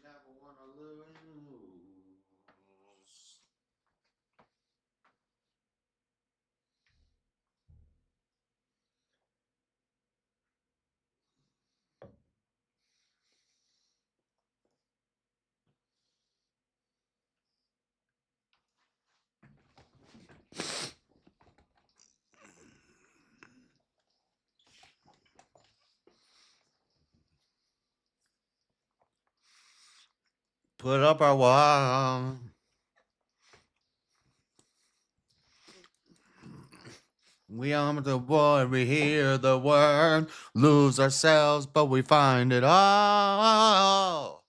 never wanna lose. Put up our wall. We are the war, we hear the word, lose ourselves, but we find it all.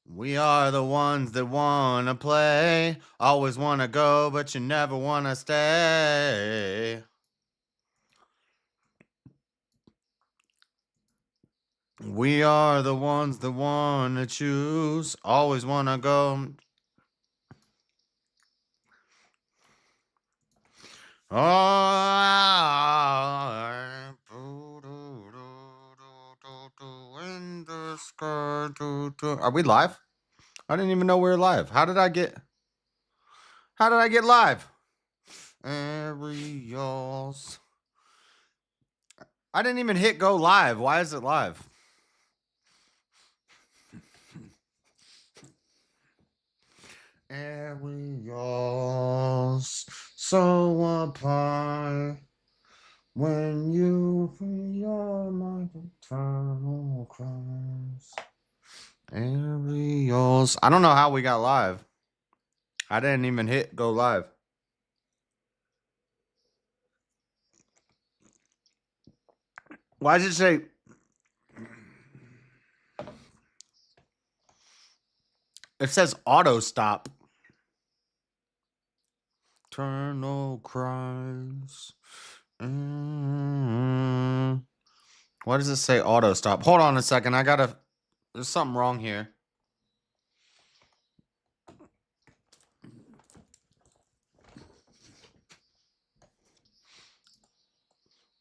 We are the ones that wanna play, always wanna go, but you never wanna stay. We are the ones that wanna choose, always wanna go. In the sky. Are we live? I didn't even know we were live. How did I get live? Aerials. I didn't even hit go live. Why is it live? Aerials. So apply when you feel my eternal cries. Aerials. I don't know how we got live. I didn't even hit go live. Why does it say? It says auto stop. Eternal cries. Why does it say auto stop? Hold on a second. There's something wrong here.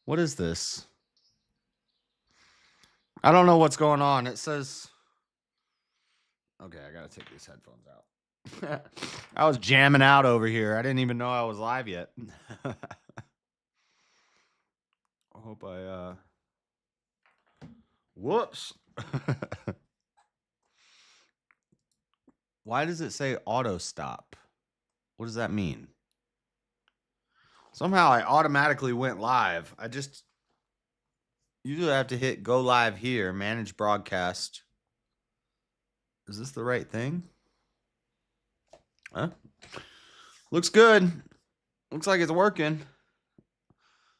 What is this? I don't know what's going on. It says. Okay, I gotta take these headphones out. I was jamming out over here. I didn't even know I was live yet. I hope whoops. Why does it say auto stop? What does that mean? Somehow I automatically went live. I just usually have to hit go live here, manage broadcast. Is this the right thing? Huh? Looks good. Looks like it's working.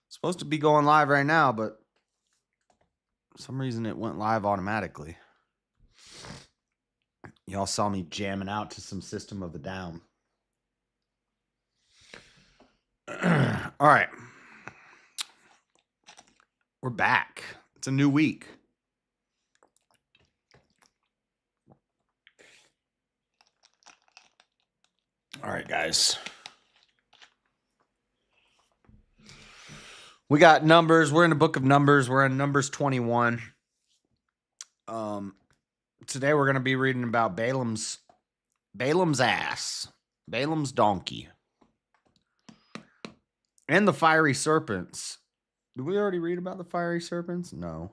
It's supposed to be going live right now, but for some reason it went live automatically. Y'all saw me jamming out to some System of a Down. All right. We're back. It's a new week. All right, guys. We got Numbers. We're in the book of Numbers. We're in Numbers 21. Today we're going to be reading about Balaam's ass, Balaam's donkey, and the fiery serpents. Did we already read about the fiery serpents? No.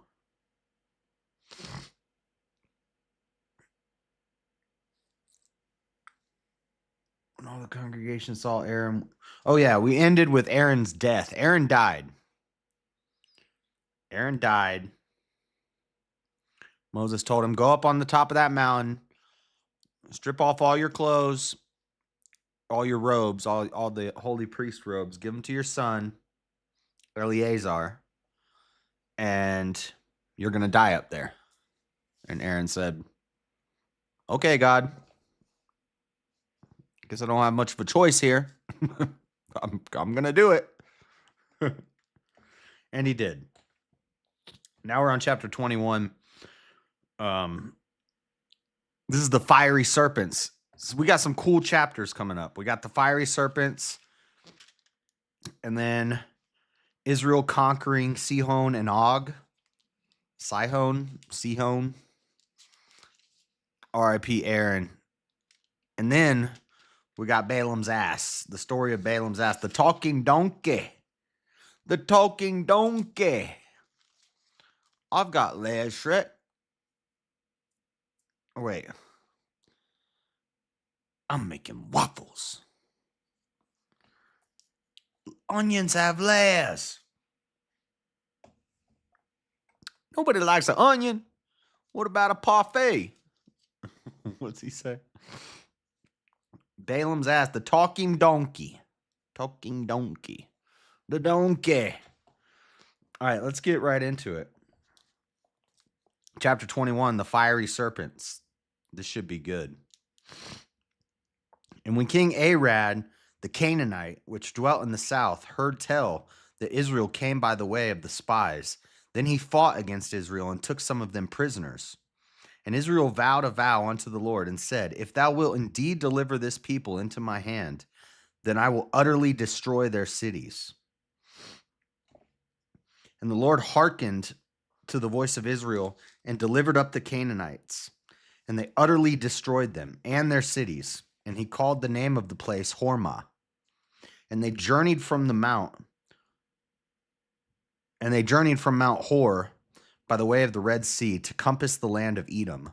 When all the congregation saw Aaron. Oh, yeah. We ended with Aaron's death. Aaron died. Moses told him, go up on the top of that mountain, strip off all your clothes, all your robes, all the holy priest robes, give them to your son, Eleazar, and you're going to die up there. And Aaron said, okay, God. Guess I don't have much of a choice here. I'm going to do it. And he did. Now we're on chapter 21. This is the fiery serpents. So we got some cool chapters coming up. We got the fiery serpents, and then Israel conquering Sihon and Og. Sihon, R.I.P. Aaron. And then we got Balaam's ass, the story of Balaam's ass, the talking donkey. The talking donkey. I've got legs, Shrek. Wait. I'm making waffles. Onions have layers. Nobody likes an onion. What about a parfait? What's he say? Balaam's ass, the talking donkey. Talking donkey. The donkey. All right, let's get right into it. Chapter 21, the fiery serpents. This should be good. And when King Arad, the Canaanite, which dwelt in the south, heard tell that Israel came by the way of the spies, then he fought against Israel and took some of them prisoners. And Israel vowed a vow unto the Lord and said, if thou wilt indeed deliver this people into my hand, then I will utterly destroy their cities. And the Lord hearkened to the voice of Israel and delivered up the Canaanites, and they utterly destroyed them and their cities. And he called the name of the place Hormah. And they journeyed from Mount Hor by the way of the Red Sea to compass the land of Edom.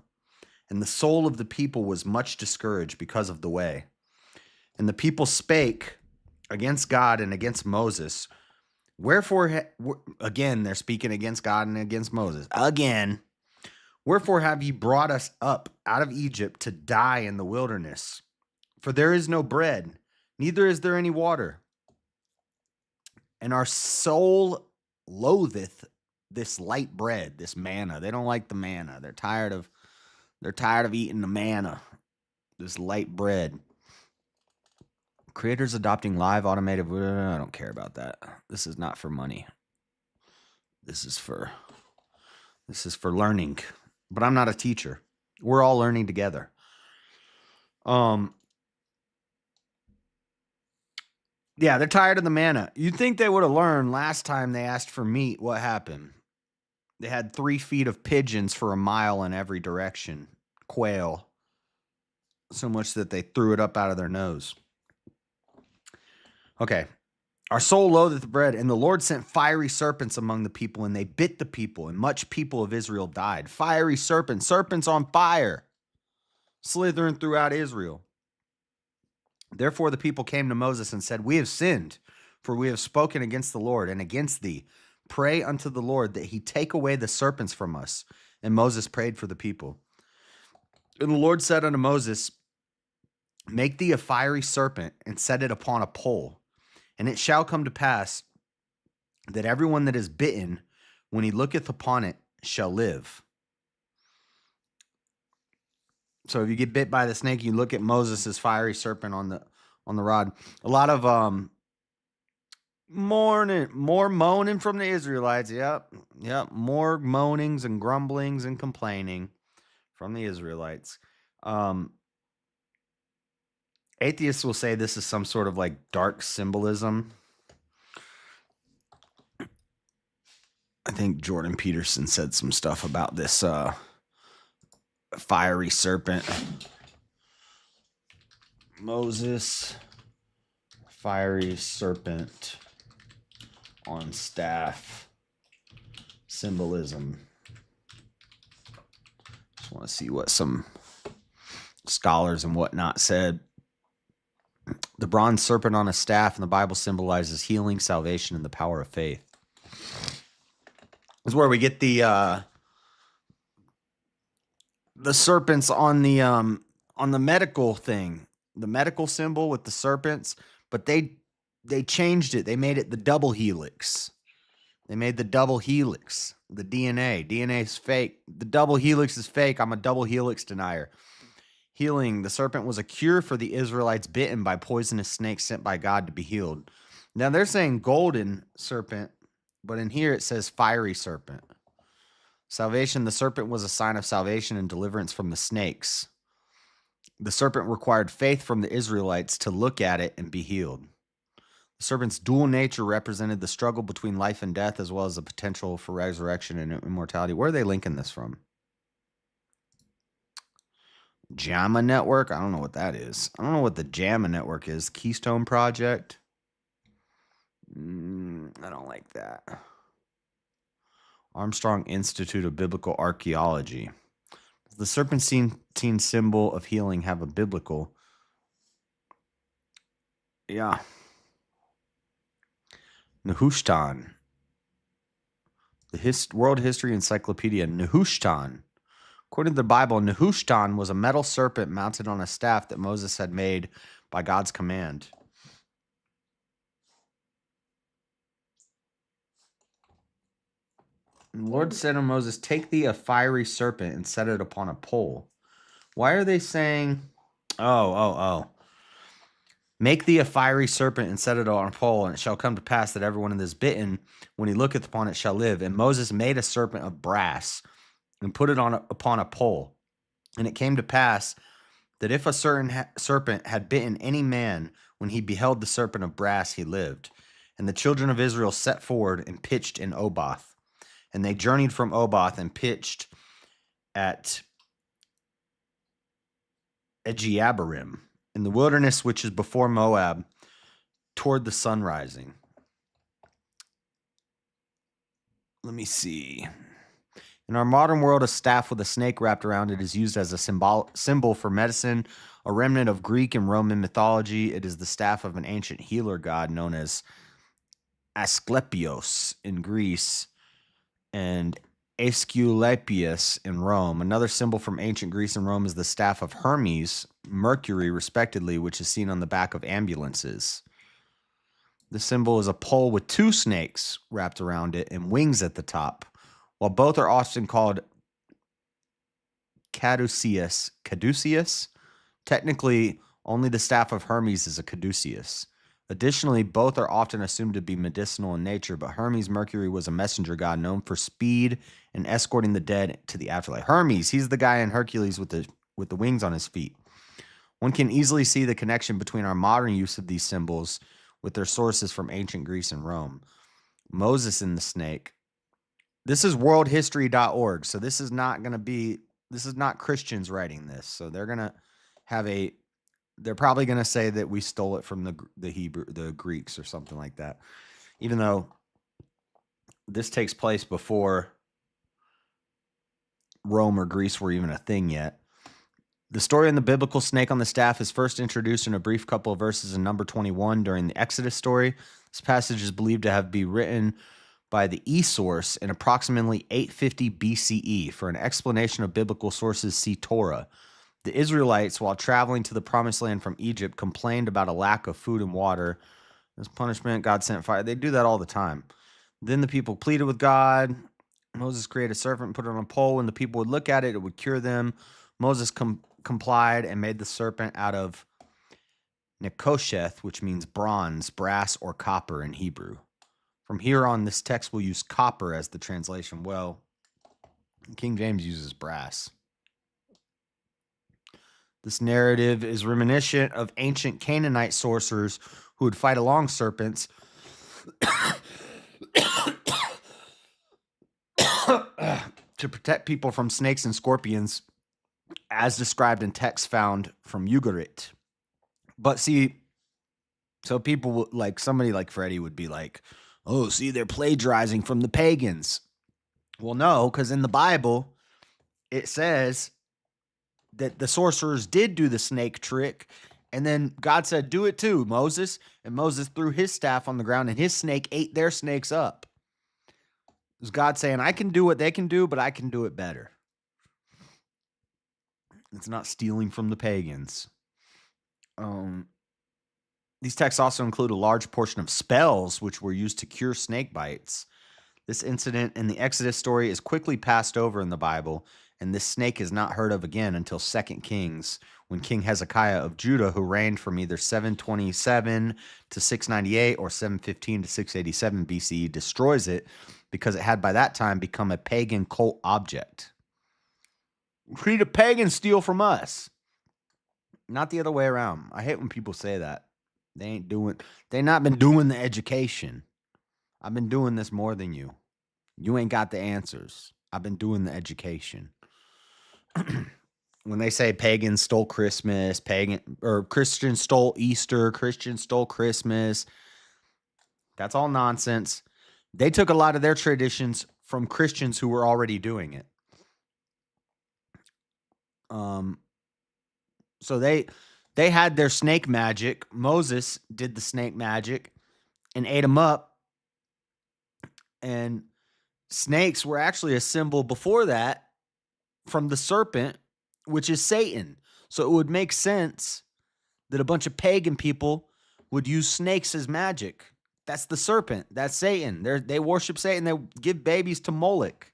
And the soul of the people was much discouraged because of the way. And the people spake against God and against Moses. Wherefore, again, they're speaking against God and against Moses. Again, wherefore have ye brought us up out of Egypt to die in the wilderness? For there is no bread, neither is there any water. And our soul loatheth this light bread, this manna. They don't like the manna. They're tired of eating the manna, this light bread. Creators adopting live automated. I don't care about that. This is not for money. This is for learning. But I'm not a teacher. We're all learning together. Yeah, they're tired of the manna. You'd think they would have learned last time they asked for meat. What happened? They had 3 feet of pigeons for a mile in every direction. Quail. So much that they threw it up out of their nose. Okay. Our soul loatheth bread, and the Lord sent fiery serpents among the people, and they bit the people, and much people of Israel died. Fiery serpents, serpents on fire, slithering throughout Israel. Therefore the people came to Moses and said, we have sinned, for we have spoken against the Lord and against thee. Pray unto the Lord that he take away the serpents from us. And Moses prayed for the people. And the Lord said unto Moses, make thee a fiery serpent, and set it upon a pole. And it shall come to pass that everyone that is bitten, when he looketh upon it, shall live. So if you get bit by the snake, you look at Moses' fiery serpent on the rod. A lot of more moaning from the Israelites. Yep. More moanings and grumblings and complaining from the Israelites. Atheists will say this is some sort of like dark symbolism. I think Jordan Peterson said some stuff about this fiery serpent. Moses, fiery serpent on staff, symbolism. Just want to see what some scholars and whatnot said. The bronze serpent on a staff in the Bible symbolizes healing, salvation, and the power of faith. This is where we get the serpents on the medical thing, the medical symbol with the serpents, but they changed it. They made it the double helix. They made the double helix, the DNA. DNA is fake. The double helix is fake. I'm a double helix denier. Healing. The serpent was a cure for the Israelites bitten by poisonous snakes sent by God to be healed. Now they're saying golden serpent, but in here it says fiery serpent. Salvation. The serpent was a sign of salvation and deliverance from the snakes. The serpent required faith from the Israelites to look at it and be healed. The serpent's dual nature represented the struggle between life and death, as well as the potential for resurrection and immortality. Where are they linking this from? JAMA Network? I don't know what that is. I don't know what the JAMA Network is. Keystone Project? I don't like that. Armstrong Institute of Biblical Archaeology. Does the serpentine symbol of healing have a biblical? Yeah. Nehushtan. The World History Encyclopedia. Nehushtan. According to the Bible, Nehushtan was a metal serpent mounted on a staff that Moses had made by God's command. And the Lord said to Moses, "Take thee a fiery serpent and set it upon a pole." Why are they saying, oh. Make thee a fiery serpent and set it on a pole, and it shall come to pass that everyone that is bitten, when he looketh upon it, shall live. And Moses made a serpent of brass and put it upon a pole. And it came to pass that if a certain serpent had bitten any man, when he beheld the serpent of brass, he lived. And the children of Israel set forward and pitched in Oboth. And they journeyed from Oboth and pitched at Egiabarim, in the wilderness which is before Moab, toward the sun rising. Let me see. In our modern world, a staff with a snake wrapped around it is used as a symbol for medicine, a remnant of Greek and Roman mythology. It is the staff of an ancient healer god known as Asclepios in Greece and Aesculapius in Rome. Another symbol from ancient Greece and Rome is the staff of Hermes, Mercury, respectively, which is seen on the back of ambulances. The symbol is a pole with two snakes wrapped around it and wings at the top. While both are often called caduceus, technically only the staff of Hermes is a caduceus. Additionally, both are often assumed to be medicinal in nature, but Hermes Mercury was a messenger god known for speed and escorting the dead to the afterlife. Hermes, he's the guy in Hercules with the wings on his feet. One can easily see the connection between our modern use of these symbols with their sources from ancient Greece and Rome. Moses and the snake. This is worldhistory.org, so this is not Christians writing this. So they're probably going to say that we stole it from the Greeks or something like that. Even though this takes place before Rome or Greece were even a thing yet. The story of the biblical snake on the staff is first introduced in a brief couple of verses in number 21 during the Exodus story. This passage is believed to have been written by the E-source in approximately 850 BCE. For an explanation of biblical sources, see Torah. The Israelites, while traveling to the promised land from Egypt, complained about a lack of food and water. As punishment, God sent fire. They do that all the time. Then the people pleaded with God. Moses created a serpent and put it on a pole. When the people would look at it, it would cure them. Moses complied and made the serpent out of nekosheth, which means bronze, brass, or copper in Hebrew. From here on, this text will use copper as the translation. Well, King James uses brass. This narrative is reminiscent of ancient Canaanite sorcerers who would fight along serpents to protect people from snakes and scorpions, as described in texts found from Ugarit. But see, so people like somebody like Freddie would be like, "Oh, see, they're plagiarizing from the pagans." Well, no, because in the Bible, it says that the sorcerers did do the snake trick, and then God said, "Do it too, Moses." And Moses threw his staff on the ground, and his snake ate their snakes up. It was God saying, "I can do what they can do, but I can do it better." It's not stealing from the pagans. These texts also include a large portion of spells which were used to cure snake bites. This incident in the Exodus story is quickly passed over in the Bible, and this snake is not heard of again until 2 Kings, when King Hezekiah of Judah, who reigned from either 727 to 698 or 715 to 687 BCE, destroys it because it had by that time become a pagan cult object. See, the pagans steal from us, not the other way around. I hate when people say that. They not been doing the education. I've been doing this more than you. You ain't got the answers. I've been doing the education. When they say pagans stole Christmas, Christians stole Easter, Christians stole Christmas, that's all nonsense. They took a lot of their traditions from Christians who were already doing it. So they had their snake magic. Moses did the snake magic and ate them up. And snakes were actually a symbol before that from the serpent, which is Satan. So it would make sense that a bunch of pagan people would use snakes as magic. That's the serpent. That's Satan. They worship Satan. They give babies to Moloch.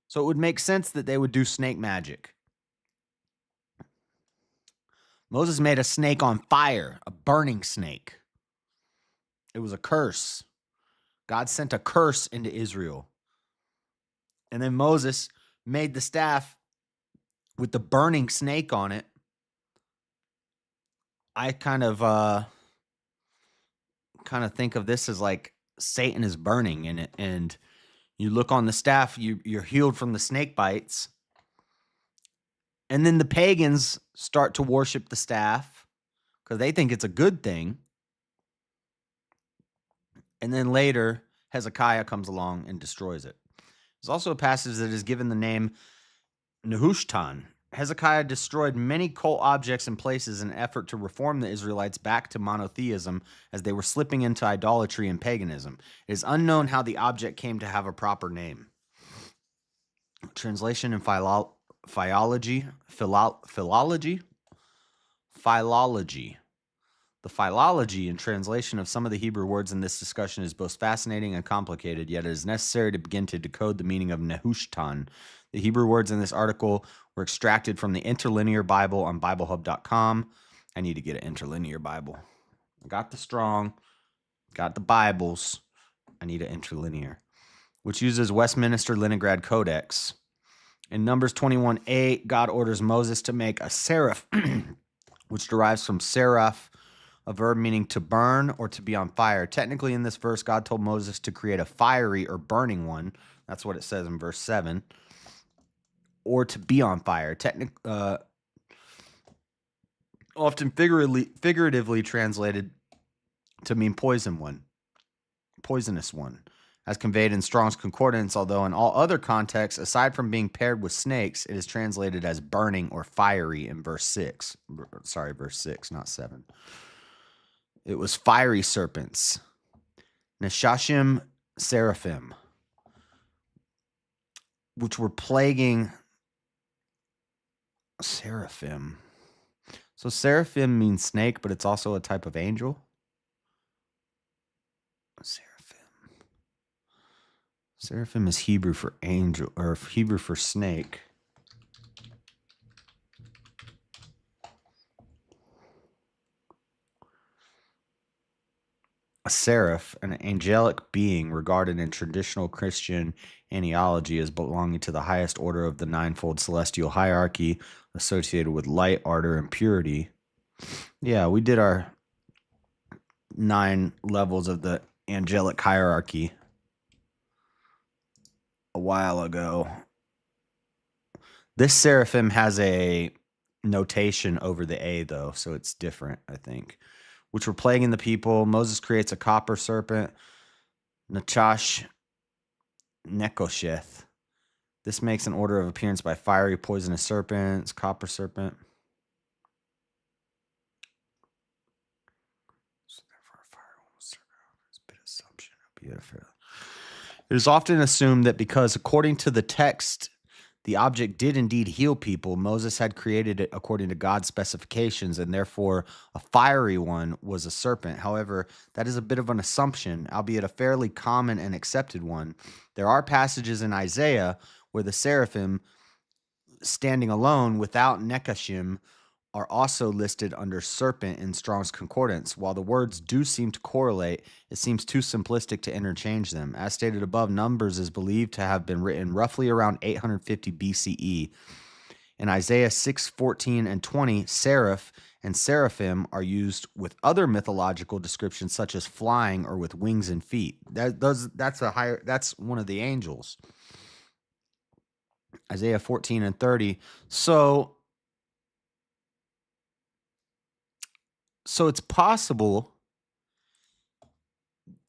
So it would make sense that they would do snake magic. Moses made a snake on fire, a burning snake. It was a curse. God sent a curse into Israel. And then Moses made the staff with the burning snake on it. I kind of think of this as like Satan is burning in it, and you look on the staff, you're healed from the snake bites. And then the pagans start to worship the staff because they think it's a good thing. And then later, Hezekiah comes along and destroys it. There's also a passage that is given the name Nehushtan. Hezekiah destroyed many cult objects and places in an effort to reform the Israelites back to monotheism as they were slipping into idolatry and paganism. It is unknown how the object came to have a proper name. Translation and philology. The philology and translation of some of the Hebrew words in this discussion is both fascinating and complicated, yet it is necessary to begin to decode the meaning of Nehushtan. The Hebrew words in this article were extracted from the Interlinear Bible on BibleHub.com. I need to get an Interlinear Bible. I got the Strong, got the Bibles. I need an Interlinear, which uses Westminster Leningrad Codex. In Numbers 21:8, God orders Moses to make a seraph, which derives from seraph, a verb meaning to burn or to be on fire. Technically, in this verse, God told Moses to create a fiery or burning one. That's what it says in verse 7. Or to be on fire. Often figuratively translated to mean poisonous one, as conveyed in Strong's Concordance, although in all other contexts, aside from being paired with snakes, it is translated as burning or fiery in verse 6. Sorry, verse 6, not 7. It was fiery serpents, Neshashim seraphim, which were plaguing seraphim. So seraphim means snake, but it's also a type of angel. Seraphim is Hebrew for angel, or Hebrew for snake. A seraph, an angelic being regarded in traditional Christian genealogy as belonging to the highest order of the ninefold celestial hierarchy associated with light, ardor, and purity. Yeah, we did our 9 levels of the angelic hierarchy a while ago. This seraphim has a notation over the A, though, so it's different, I think. Which were plaguing the people. Moses creates a copper serpent, Nachash Nekosheth. This makes an order of appearance by fiery, poisonous serpents, copper serpent. So therefore, a fire will serve as a bit assumption. It is often assumed that because, according to the text, the object did indeed heal people, Moses had created it according to God's specifications, and therefore a fiery one was a serpent. However, that is a bit of an assumption, albeit a fairly common and accepted one. There are passages in Isaiah where the seraphim, standing alone without nekashim, are also listed under serpent in Strong's Concordance. While the words do seem to correlate, it seems too simplistic to interchange them. As stated above, Numbers is believed to have been written roughly around 850 BCE. In Isaiah 6:14 and 20, seraph and seraphim are used with other mythological descriptions such as flying or with wings and feet. That's one of the angels. Isaiah 14 and 30. So it's possible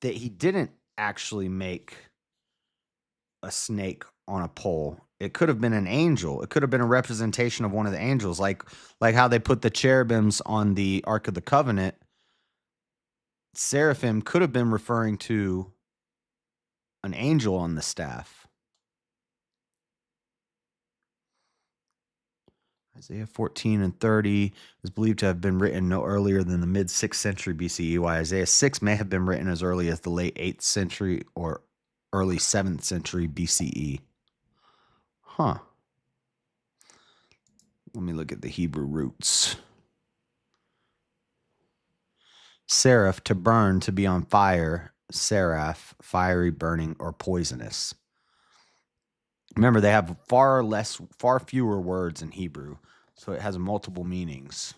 that he didn't actually make a snake on a pole. It could have been an angel. It could have been a representation of one of the angels, like how they put the cherubims on the Ark of the Covenant. Seraphim could have been referring to an angel on the staff. Isaiah 14 and 30 is believed to have been written no earlier than the mid-6th century BCE, while Isaiah 6 may have been written as early as the late 8th century or early 7th century BCE. Huh. Let me look at the Hebrew roots. Seraph, to burn, to be on fire. Seraph, fiery, burning, or poisonous. Remember, they have far fewer words in Hebrew, so it has multiple meanings.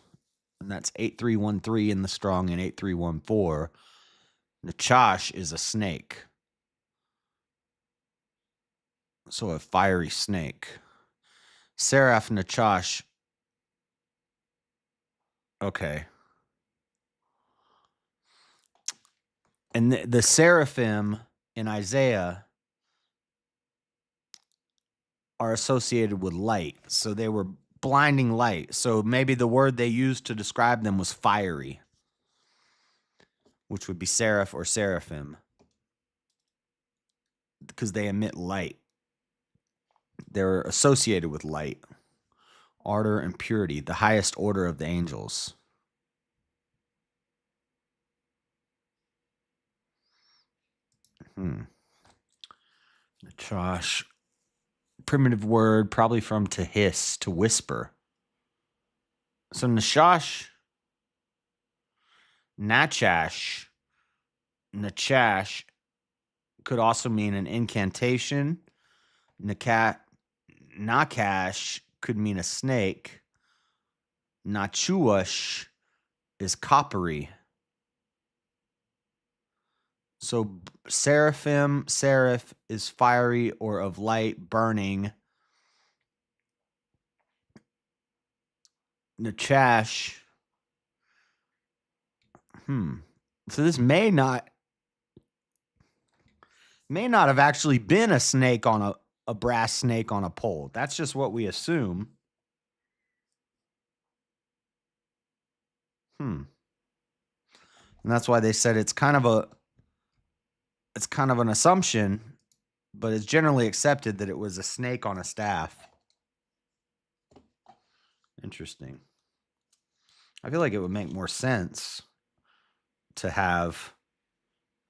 And that's 8313 in the Strong and 8314. Nachash is a snake. So a fiery snake. Seraph, Nachash. Okay. And the seraphim in Isaiah are associated with light. So they were blinding light. So maybe the word they used to describe them was fiery, which would be seraph or seraphim, because they emit light. They're associated with light, ardor, and purity, the highest order of the angels. Nachash, primitive word, probably from to hiss, to whisper. So Nachash could also mean an incantation. Nakash could mean a snake. Nachuash is coppery. So seraph is fiery or of light, burning. Nachash. So this may not have actually been a snake on a brass snake on a pole. That's just what we assume. And that's why they said it's kind of an assumption, but it's generally accepted that it was a snake on a staff. Interesting. I feel like it would make more sense to have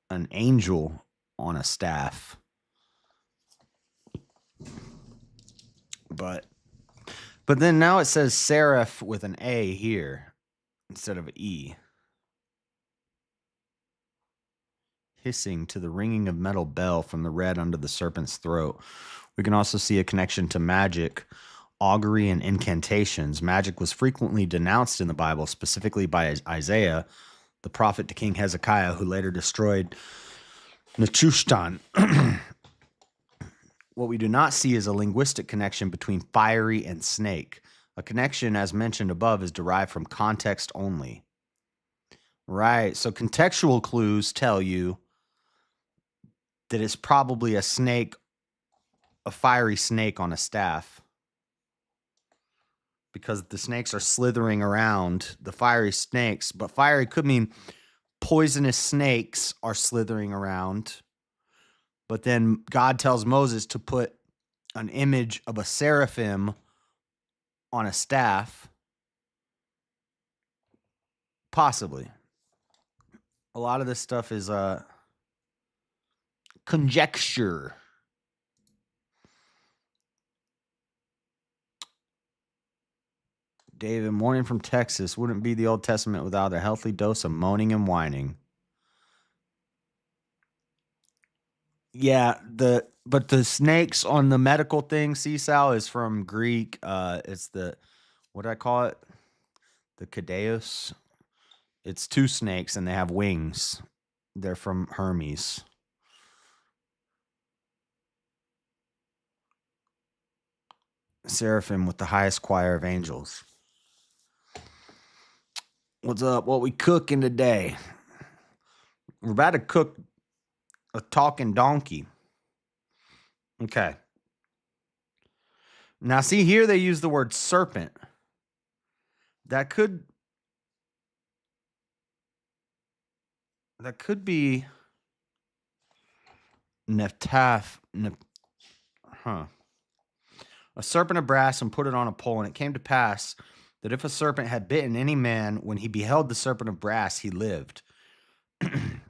an angel on a staff. But then now it says seraph with an A here instead of an E. Hissing to the ringing of metal bell from the red under the serpent's throat. We can also see a connection to magic, augury, and incantations. Magic was frequently denounced in the Bible, specifically by Isaiah, the prophet to King Hezekiah, who later destroyed Nehushtan. What we do not see is a linguistic connection between fiery and snake. A connection, as mentioned above, is derived from context only. Right, so contextual clues tell you that it's probably a snake, a fiery snake on a staff, because the snakes are slithering around, the fiery snakes. But fiery could mean poisonous snakes are slithering around. But then God tells Moses to put an image of a seraphim on a staff. Possibly. A lot of this stuff is conjecture. David, morning from Texas. Wouldn't be the Old Testament without a healthy dose of moaning and whining. Yeah, the But the snakes on the medical thing, Sal, is from Greek. It's the, what do I call it? The Cadeus. It's two snakes and they have wings. They're from Hermes. Seraphim with the highest choir of angels. What's up? What we cooking today? We're about to cook a talking donkey. Okay. Now, see here, they use the word serpent. That could be Neftaf. A serpent of brass and put it on a pole. And it came to pass that if a serpent had bitten any man, when he beheld the serpent of brass, he lived. And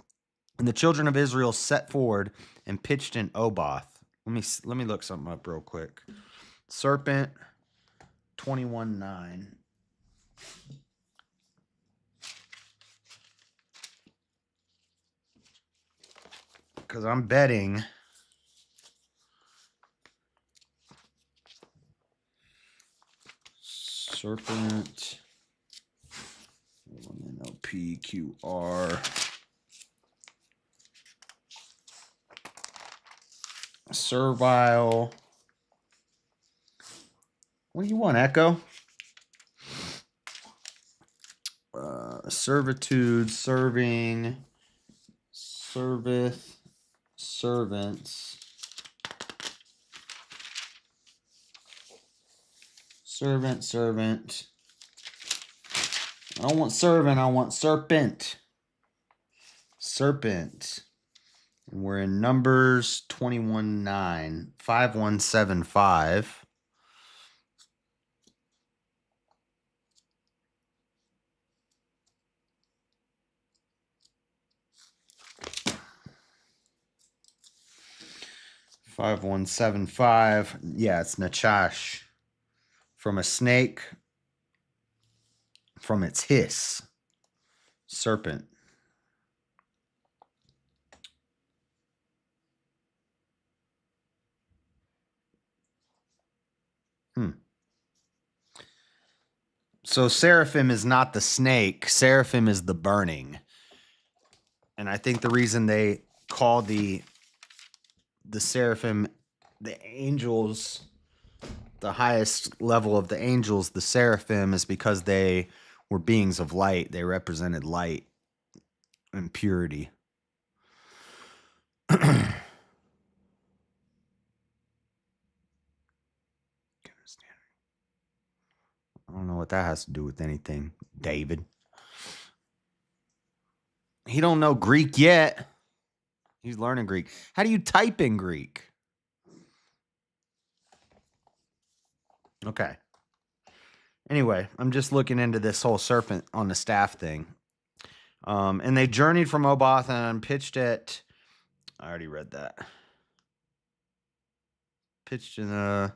the children of Israel set forward and pitched in Oboth. Let me look something up real quick. Serpent 21:9. Because I'm betting serpent NLPQR servile. What do you want, Echo? Servitude, serving, servith, servants, servant. I don't want servant, I want serpent. Serpent. And we're in Numbers 21:9, 5175. Yeah, it's Nachash. From a snake, from its hiss. Serpent. So seraphim is not the snake. Seraphim is the burning. And I think the reason they call the seraphim, the angels, the highest level of the angels, the seraphim, is because they were beings of light. They represented light and purity. I don't know what that has to do with anything, David. He don't know Greek yet. He's learning Greek. How do you type in Greek? Okay. Anyway, I'm just looking into this whole serpent on the staff thing. And they journeyed from Oboth and pitched at, I already read that. Pitched in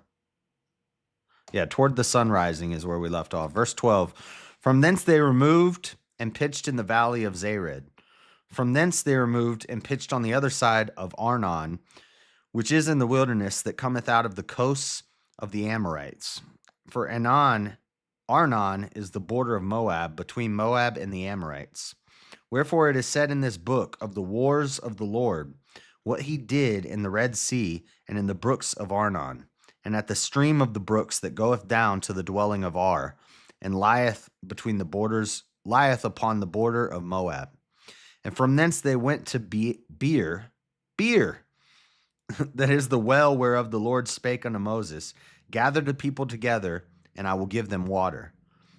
toward the sun rising is where we left off. Verse 12. From thence they removed and pitched in the valley of Zared. From thence they removed and pitched on the other side of Arnon, which is in the wilderness that cometh out of the coasts of the Amorites. For Arnon is the border of Moab, between Moab and the Amorites. Wherefore it is said in this book of the wars of the Lord, what he did in the Red Sea and in the brooks of Arnon, and at the stream of the brooks that goeth down to the dwelling of Ar, and lieth upon the border of Moab. And from thence they went to Beer, that is the well whereof the Lord spake unto Moses, gather the people together, and I will give them water.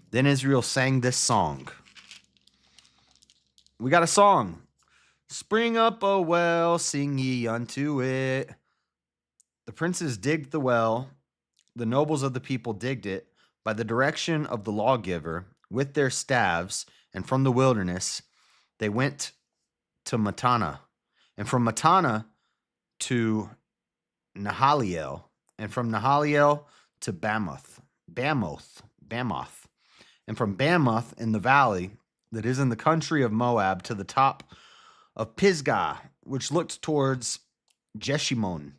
Then Israel sang this song. We got a song. Spring up a well, sing ye unto it. The princes digged the well, the nobles of the people digged it, by the direction of the lawgiver, with their staves, and from the wilderness they went to Matana, and from Matana to Nahaliel, and from Nahaliel to Bamoth, and from Bamoth in the valley that is in the country of Moab to the top of Pisgah, which looked towards Jeshimon.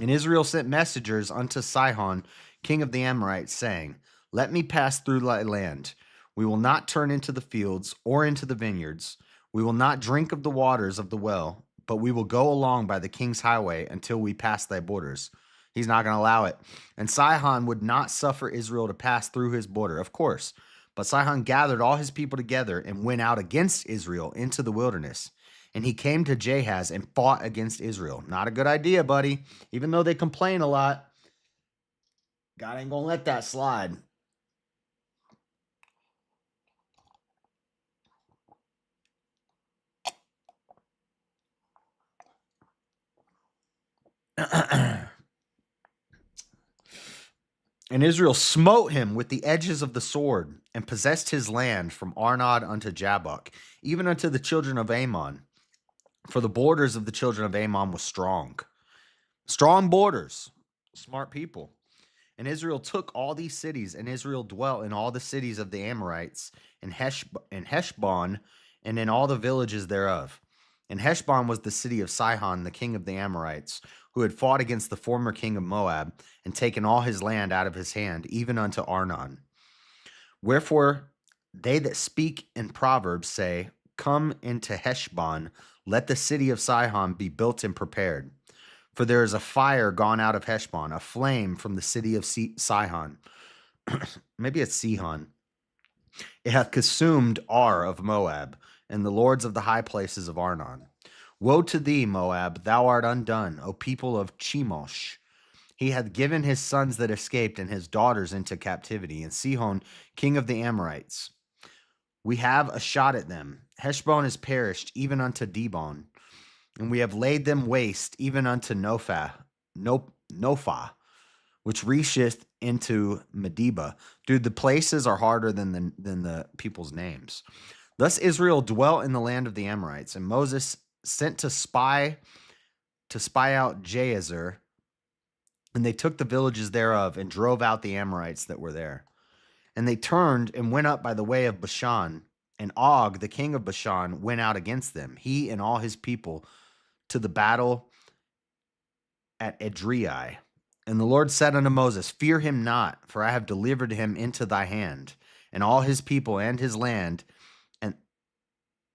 And Israel sent messengers unto Sihon, king of the Amorites, saying, Let me pass through thy land. We will not turn into the fields or into the vineyards. We will not drink of the waters of the well, but we will go along by the king's highway until we pass thy borders. He's not going to allow it. And Sihon would not suffer Israel to pass through his border, of course. But Sihon gathered all his people together and went out against Israel into the wilderness. And he came to Jahaz and fought against Israel. Not a good idea, buddy. Even though they complain a lot, God ain't going to let that slide. And Israel smote him with the edges of the sword and possessed his land from Arnod unto Jabbok, even unto the children of Ammon. For the borders of the children of Ammon was strong. Strong borders. Smart people. And Israel took all these cities, and Israel dwelt in all the cities of the Amorites, in Heshbon, and in all the villages thereof. And Heshbon was the city of Sihon, the king of the Amorites, who had fought against the former king of Moab, and taken all his land out of his hand, even unto Arnon. Wherefore they that speak in Proverbs say, Come into Heshbon, let the city of Sihon be built and prepared. For there is a fire gone out of Heshbon, a flame from the city of Sihon. Maybe it's Sihon. It hath consumed Ar of Moab, and the lords of the high places of Arnon. Woe to thee, Moab, thou art undone, O people of Chemosh. He hath given his sons that escaped and his daughters into captivity, and Sihon, king of the Amorites. We have a shot at them. Heshbon is perished, even unto Dibon. And we have laid them waste, even unto Nophah, which reacheth into Medeba. Dude, the places are harder than the people's names. Thus Israel dwelt in the land of the Amorites, and Moses sent to spy out Jazer, and they took the villages thereof, and drove out the Amorites that were there. And they turned and went up by the way of Bashan, and Og, the king of Bashan, went out against them, he and all his people, to the battle at Edrei. And the Lord said unto Moses, Fear him not, for I have delivered him into thy hand, and all his people and his land,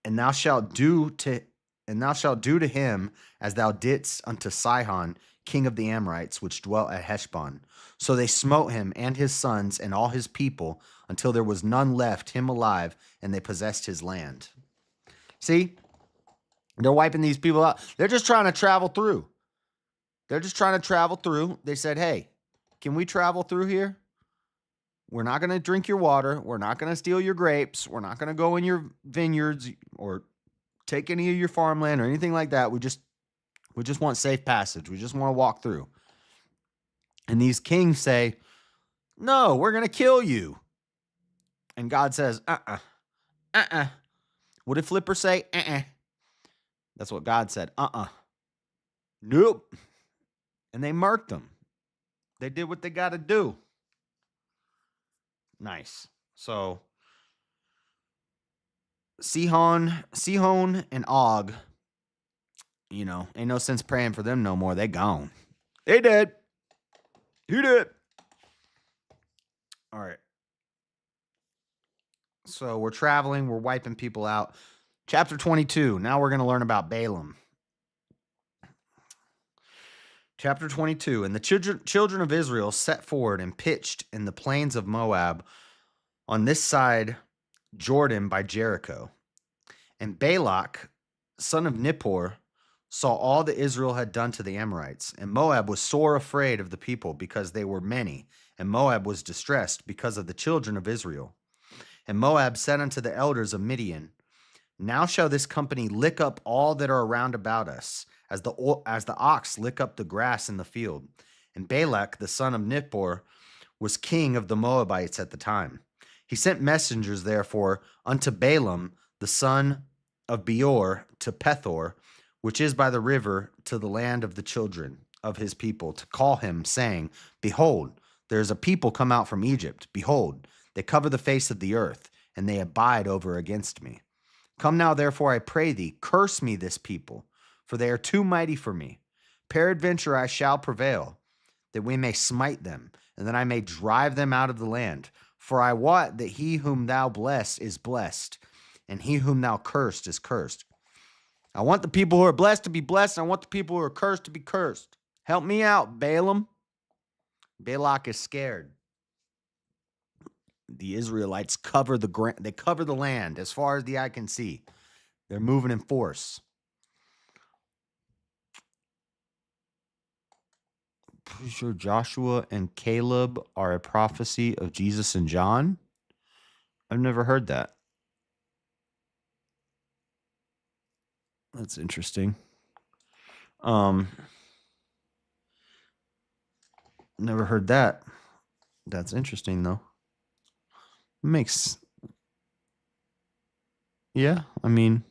and thou shalt do to him as thou didst unto Sihon, king of the Amorites, which dwelt at Heshbon. So they smote him and his sons and all his people until there was none left him alive, and they possessed his land. See? They're wiping these people out. They're just trying to travel through. They said, hey, can we travel through here? We're not going to drink your water. We're not going to steal your grapes. We're not going to go in your vineyards or take any of your farmland or anything like that. We just want safe passage. We just want to walk through. And these kings say, no, we're going to kill you. And God says, What did Flipper say? That's what God said. Nope. And they murked them. They did what they got to do. Nice. So Sihon and Og, ain't no sense praying for them no more. They gone. They dead. He did. All right. So we're traveling. We're wiping people out. Chapter 22. Now we're going to learn about Balaam. Chapter 22. And the children of Israel set forward and pitched in the plains of Moab on this side Jordan by Jericho. And Balak, son of Nippor, saw all that Israel had done to the Amorites. And Moab was sore afraid of the people because they were many. And Moab was distressed because of the children of Israel. And Moab said unto the elders of Midian, Now shall this company lick up all that are round about us, as the ox lick up the grass in the field. And Balak, the son of Nippor, was king of the Moabites at the time. He sent messengers, therefore, unto Balaam, the son of Beor, to Pethor, which is by the river, to the land of the children of his people, to call him, saying, Behold, there is a people come out from Egypt. Behold, they cover the face of the earth, and they abide over against me. Come now, therefore, I pray thee, curse me this people, for they are too mighty for me. Peradventure I shall prevail, that we may smite them, and that I may drive them out of the land. For I wot that he whom thou bless is blessed, and he whom thou cursed is cursed. I want the people who are blessed to be blessed, and I want the people who are cursed to be cursed. Help me out, Balaam. Balak is scared. The Israelites cover the land as far as the eye can see. They're moving in force. Pretty sure Joshua and Caleb are a prophecy of Jesus and John. I've never heard that. That's interesting. Never heard that. That's interesting though. Yeah, I mean,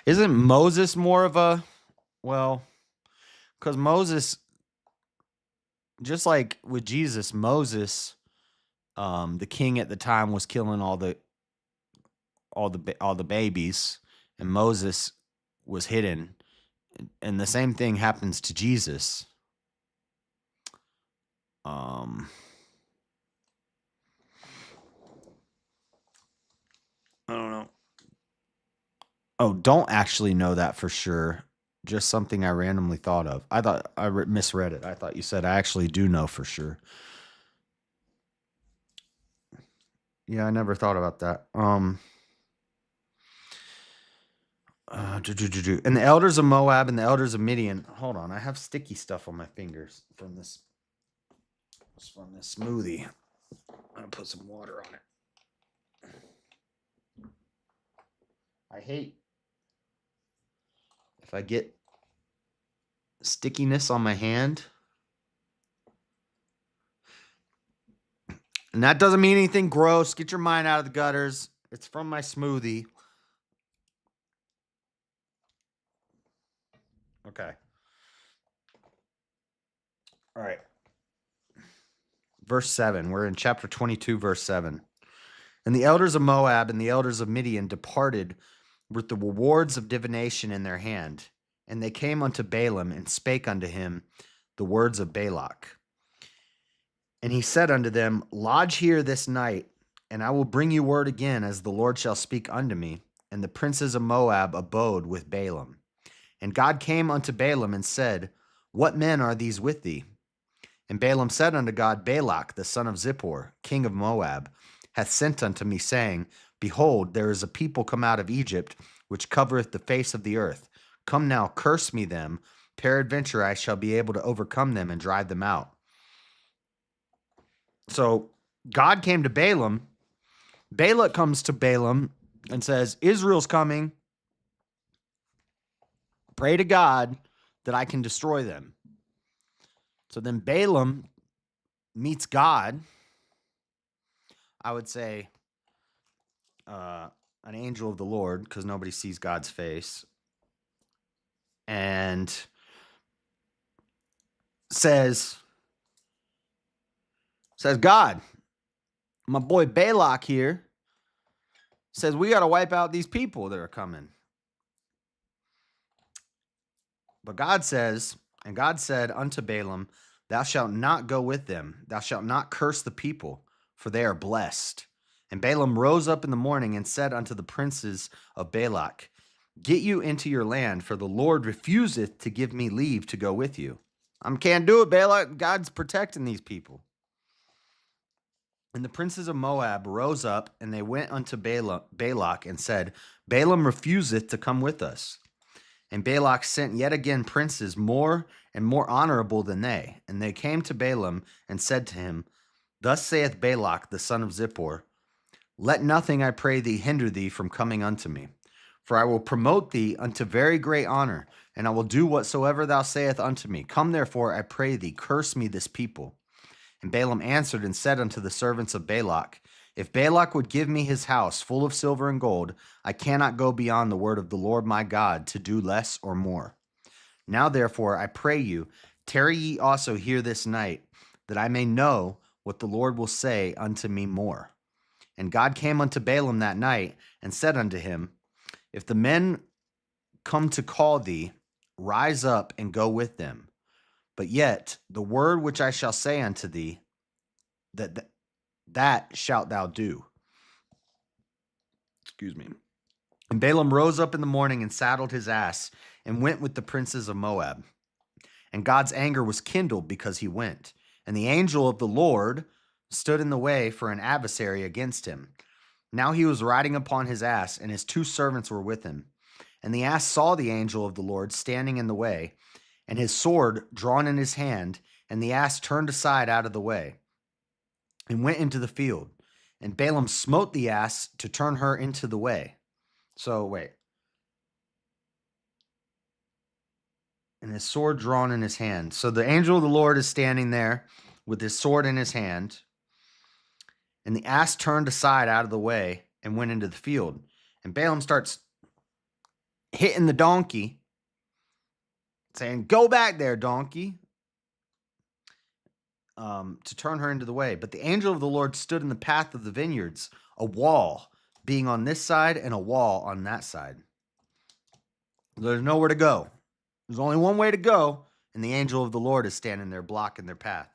isn't Moses more of a, because Moses, just like with Jesus, Moses, the king at the time was killing all the babies, and Moses was hidden, and the same thing happens to Jesus. I don't know. Oh, don't actually know that for sure. Just something I randomly thought of. I thought I misread it. I thought you said I actually do know for sure. Yeah, I never thought about that. And the elders of Moab and the elders of Midian. Hold on, I have sticky stuff on my fingers from this smoothie. I'm gonna put some water on it. I hate if I get stickiness on my hand. And that doesn't mean anything gross. Get your mind out of the gutters. It's from my smoothie. Okay. All right. Verse 7. We're in chapter 22, verse 7. And the elders of Moab and the elders of Midian departed with the rewards of divination in their hand. And they came unto Balaam and spake unto him the words of Balak. And he said unto them, Lodge here this night, and I will bring you word again, as the Lord shall speak unto me. And the princes of Moab abode with Balaam. And God came unto Balaam and said, What men are these with thee? And Balaam said unto God, Balak, the son of Zippor, king of Moab, hath sent unto me, saying, Behold, there is a people come out of Egypt, which covereth the face of the earth. Come now, curse me them. Peradventure I shall be able to overcome them and drive them out. So God came to Balaam. Balak comes to Balaam and says, Israel's coming. Pray to God that I can destroy them. So then Balaam meets God. I would say an angel of the Lord, because nobody sees God's face. And says, God, my boy Balak here says we got to wipe out these people that are coming. But God says, and God said unto Balaam, Thou shalt not go with them. Thou shalt not curse the people, for they are blessed. And Balaam rose up in the morning and said unto the princes of Balak, Get you into your land, for the Lord refuseth to give me leave to go with you. I can't do it, Balak. God's protecting these people. And the princes of Moab rose up, and they went unto Balak and said, Balaam refuseth to come with us. And Balak sent yet again princes more and more honorable than they. And they came to Balaam and said to him, Thus saith Balak the son of Zippor, Let nothing, I pray thee, hinder thee from coming unto me. For I will promote thee unto very great honor, and I will do whatsoever thou sayest unto me. Come therefore, I pray thee, curse me this people. And Balaam answered and said unto the servants of Balak, If Balak would give me his house full of silver and gold, I cannot go beyond the word of the Lord my God to do less or more. Now therefore, I pray you, tarry ye also here this night, that I may know what the Lord will say unto me more. And God came unto Balaam that night and said unto him, If the men come to call thee, rise up and go with them. But yet the word which I shall say unto thee, that shalt thou do. Excuse me. And Balaam rose up in the morning and saddled his ass and went with the princes of Moab. And God's anger was kindled because he went. And the angel of the Lord stood in the way for an adversary against him. Now he was riding upon his ass, and his 2 servants were with him. And the ass saw the angel of the Lord standing in the way, and his sword drawn in his hand, and the ass turned aside out of the way, and went into the field. And Balaam smote the ass to turn her into the way. So, wait. And his sword drawn in his hand. So the angel of the Lord is standing there with his sword in his hand. And the ass turned aside out of the way and went into the field. And Balaam starts hitting the donkey, saying, "Go back there, donkey," to turn her into the way. But the angel of the Lord stood in the path of the vineyards, a wall being on this side and a wall on that side. There's nowhere to go. There's only one way to go, and the angel of the Lord is standing there blocking their path.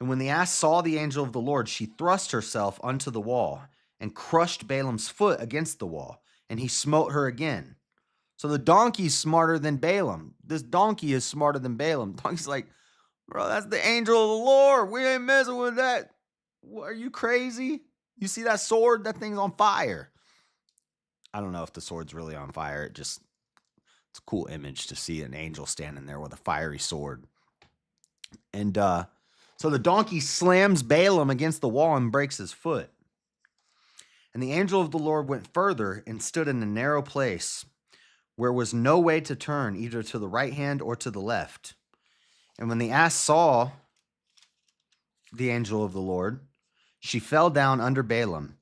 And when the ass saw the angel of the Lord, she thrust herself unto the wall and crushed Balaam's foot against the wall, and he smote her again. So the donkey's smarter than Balaam. This donkey is smarter than Balaam. Donkey's like, "Bro, that's the angel of the Lord. We ain't messing with that. What, are you crazy? You see that sword? That thing's on fire." I don't know if the sword's really on fire. It's a cool image to see an angel standing there with a fiery sword. And so the donkey slams Balaam against the wall and breaks his foot. And the angel of the Lord went further and stood in a narrow place where was no way to turn either to the right hand or to the left. And when the ass saw the angel of the Lord, she fell down under Balaam.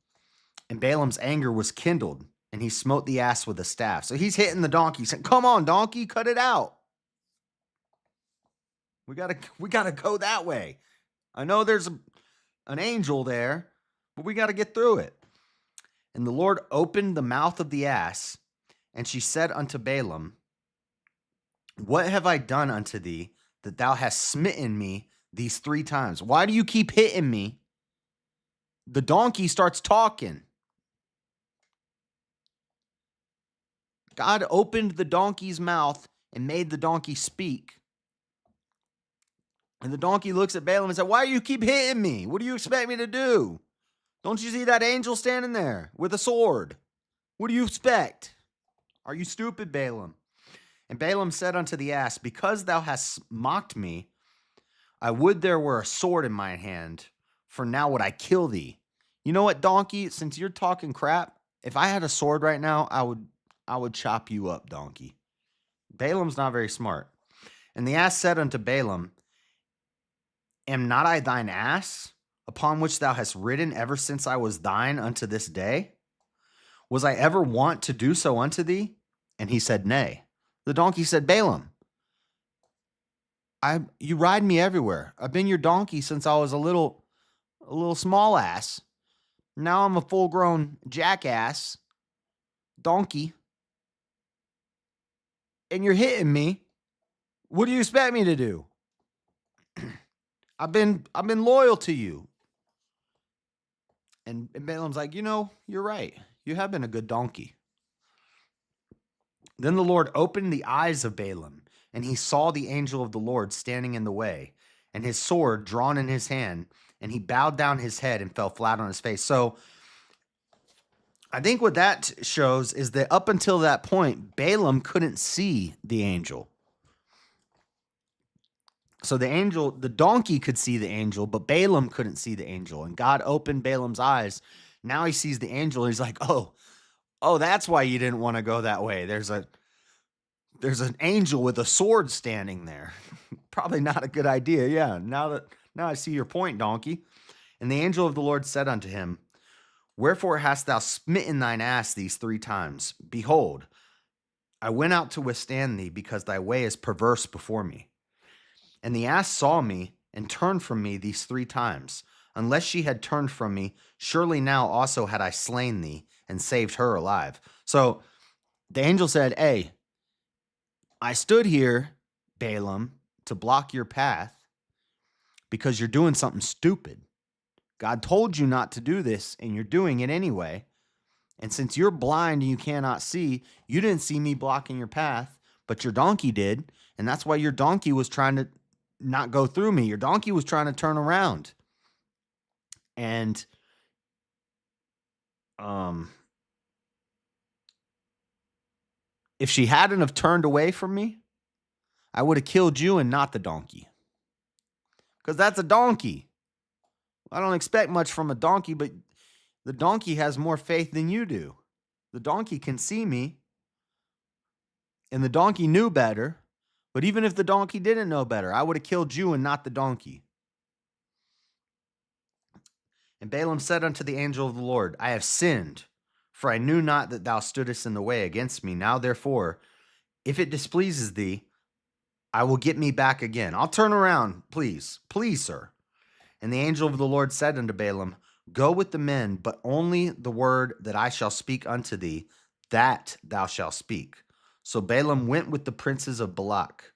And Balaam's anger was kindled, and he smote the ass with a staff. So he's hitting the donkey, saying, "Come on, donkey, cut it out. We gotta go that way. I know there's an angel there, but we gotta get through it." And the Lord opened the mouth of the ass, and she said unto Balaam, "What have I done unto thee that thou hast smitten me these 3 times? Why do you keep hitting me?" The donkey starts talking. God opened the donkey's mouth and made the donkey speak. And the donkey looks at Balaam and said, "Why do you keep hitting me? What do you expect me to do? Don't you see that angel standing there with a sword? What do you expect? Are you stupid, Balaam?" And Balaam said unto the ass, "Because thou hast mocked me, I would there were a sword in my hand, for now would I kill thee." You know what, donkey? Since you're talking crap, if I had a sword right now, I would chop you up, donkey. Balaam's not very smart. And the ass said unto Balaam, "Am not I thine ass, upon which thou hast ridden ever since I was thine unto this day? Was I ever wont to do so unto thee?" And he said, "Nay." The donkey said, "Balaam, you ride me everywhere. I've been your donkey since I was a little small ass. Now I'm a full-grown jackass donkey, and you're hitting me. What do you expect me to do? I've been loyal to you." And Balaam's like, "You're right. You have been a good donkey." Then the Lord opened the eyes of Balaam, and he saw the angel of the Lord standing in the way, and his sword drawn in his hand, and he bowed down his head and fell flat on his face. So I think what that shows is that up until that point, Balaam couldn't see the angel. So the donkey could see the angel, but Balaam couldn't see the angel. And God opened Balaam's eyes. Now he sees the angel. And he's like, oh, that's why you didn't want to go that way. There's an angel with a sword standing there. Probably not a good idea. Yeah. Now I see your point, donkey. And the angel of the Lord said unto him, "Wherefore hast thou smitten thine ass these 3 times? Behold, I went out to withstand thee, because thy way is perverse before me. And the ass saw me and turned from me these 3 times. Unless she had turned from me, surely now also had I slain thee and saved her alive." So The angel said, hey, I stood here, Balaam, to block your path because you're doing something stupid. God told you not to do this, and you're doing it anyway. And since you're blind and you cannot see, you didn't see me blocking your path, but your donkey did. And that's why your donkey was trying to not go through me. Your donkey was trying to turn around. And if she hadn't have turned away from me, I would have killed you and not the donkey. Because that's a donkey. I don't expect much from a donkey, but the donkey has more faith than you do. The donkey can see me, and the donkey knew better. But even if the donkey didn't know better, I would have killed you and not the donkey. And Balaam said unto the angel of the Lord, I have sinned, for I knew not that thou stoodest in the way against me. Now therefore, if it displeases thee, I will get me back again. I'll turn around, please. Please, sir. And the angel of the Lord said unto Balaam, Go with the men, but only the word that I shall speak unto thee, that thou shalt speak. So Balaam went with the princes of Balak.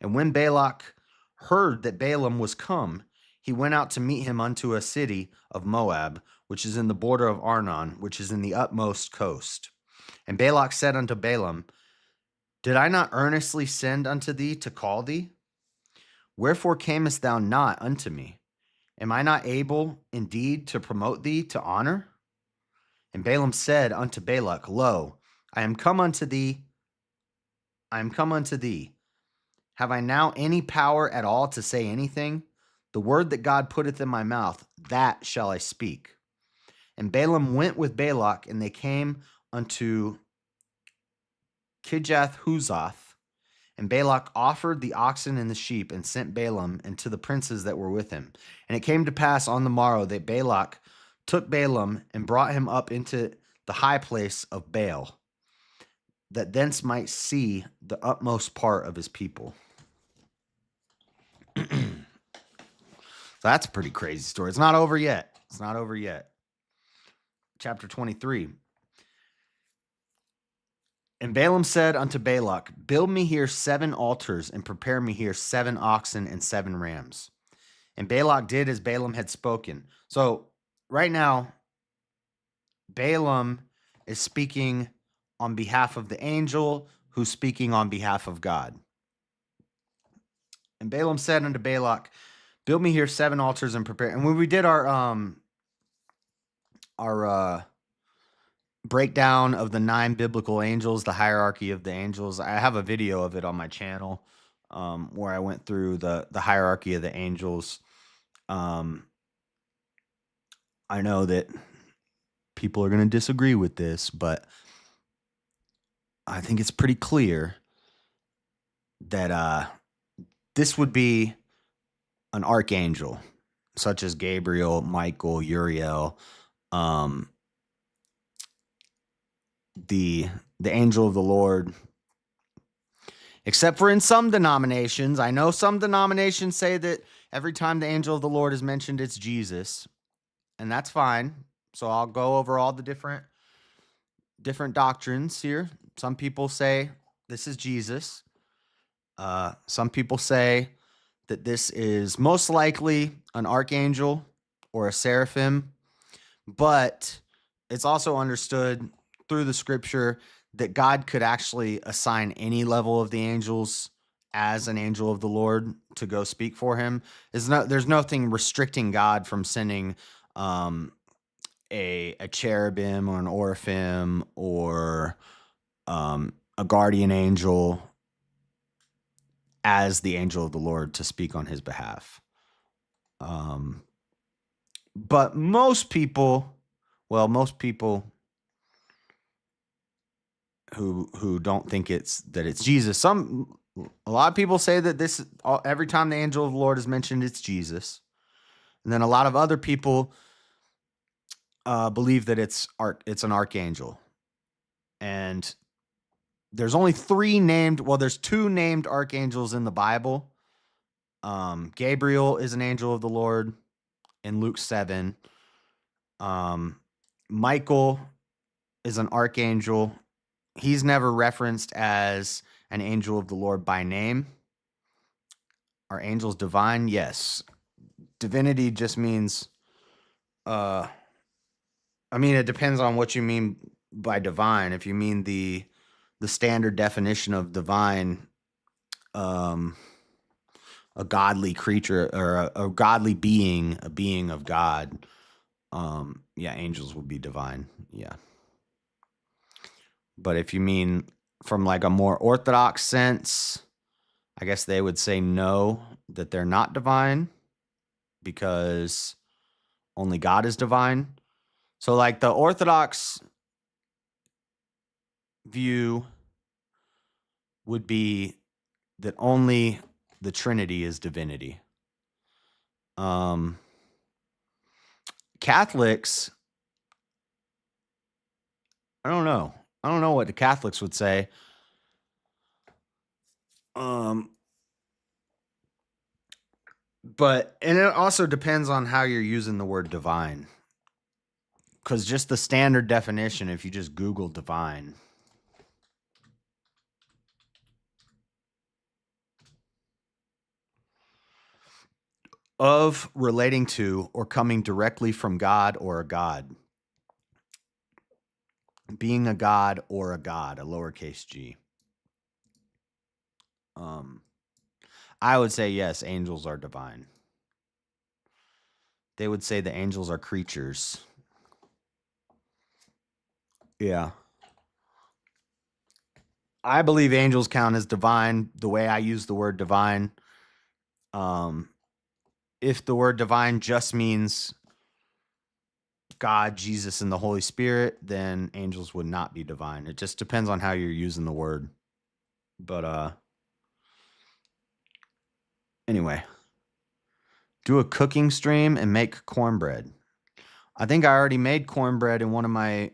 And when Balak heard that Balaam was come, he went out to meet him unto a city of Moab, which is in the border of Arnon, which is in the utmost coast. And Balak said unto Balaam, Did I not earnestly send unto thee to call thee? Wherefore camest thou not unto me? Am I not able indeed to promote thee to honor? And Balaam said unto Balak, Lo, I am come unto thee. Have I now any power at all to say anything? The word that God putteth in my mouth, that shall I speak. And Balaam went with Balak, and they came unto Kijeth-Huzoth. And Balak offered the oxen and the sheep, and sent Balaam and to the princes that were with him. And it came to pass on the morrow that Balak took Balaam and brought him up into the high place of Baal, that thence might see the utmost part of his people. So that's a pretty crazy story. It's not over yet. Chapter 23. And Balaam said unto Balak, Build me here 7 altars, and prepare me here 7 oxen and 7 rams. And Balak did as Balaam had spoken. So right now, Balaam is speaking on behalf of the angel who's speaking on behalf of God. And Balaam said unto Balak, Build me here 7 altars and prepare. And when we did our breakdown of the 9 biblical angels, the hierarchy of the angels, I have a video of it on my channel where I went through the hierarchy of the angels. I know that people are going to disagree with this, but I think it's pretty clear that this would be an archangel, such as Gabriel, Michael, Uriel, the angel of the Lord. Except for in some denominations. I know some denominations say that every time the angel of the Lord is mentioned, it's Jesus. And that's fine. So I'll go over all the different doctrines here. Some people say this is Jesus. Some people say that this is most likely an archangel or a seraphim. But it's also understood through the scripture that God could actually assign any level of the angels as an angel of the Lord to go speak for him. There's nothing restricting God from sending a cherubim or an oraphim or a guardian angel as the angel of the Lord to speak on his behalf. But most people who don't think it's Jesus. A lot of people say that every time the angel of the Lord is mentioned, it's Jesus. And then a lot of other people believe that it's an archangel. And there's only 3 named. Well, there's 2 named archangels in the Bible. Gabriel is an angel of the Lord in Luke 7. Michael is an archangel he's never referenced as an angel of the Lord by name. Are angels divine? Yes. Divinity just means, I mean, it depends on what you mean by divine. If you mean the standard definition of divine, um, a godly creature or a godly being, a being of God, yeah, angels would be divine. Yeah. But if you mean from like a more orthodox sense, I guess they would say no, that they're not divine because only God is divine. So like the orthodox view would be that only the Trinity is divinity. Catholics, I don't know. I don't know what the Catholics would say. But and it also depends on how you're using the word divine. Because just the standard definition, if you just Google divine, of, relating to, or coming directly from God or a god. Being a god or a god, a lowercase g. I would say yes, angels are divine. They would say the angels are creatures. Yeah. I believe angels count as divine the way I use the word divine. If the word divine just means God, Jesus, and the Holy Spirit, then angels would not be divine. It just depends on how you're using the word. But anyway, do a cooking stream and make cornbread. I think I already made cornbread in one of my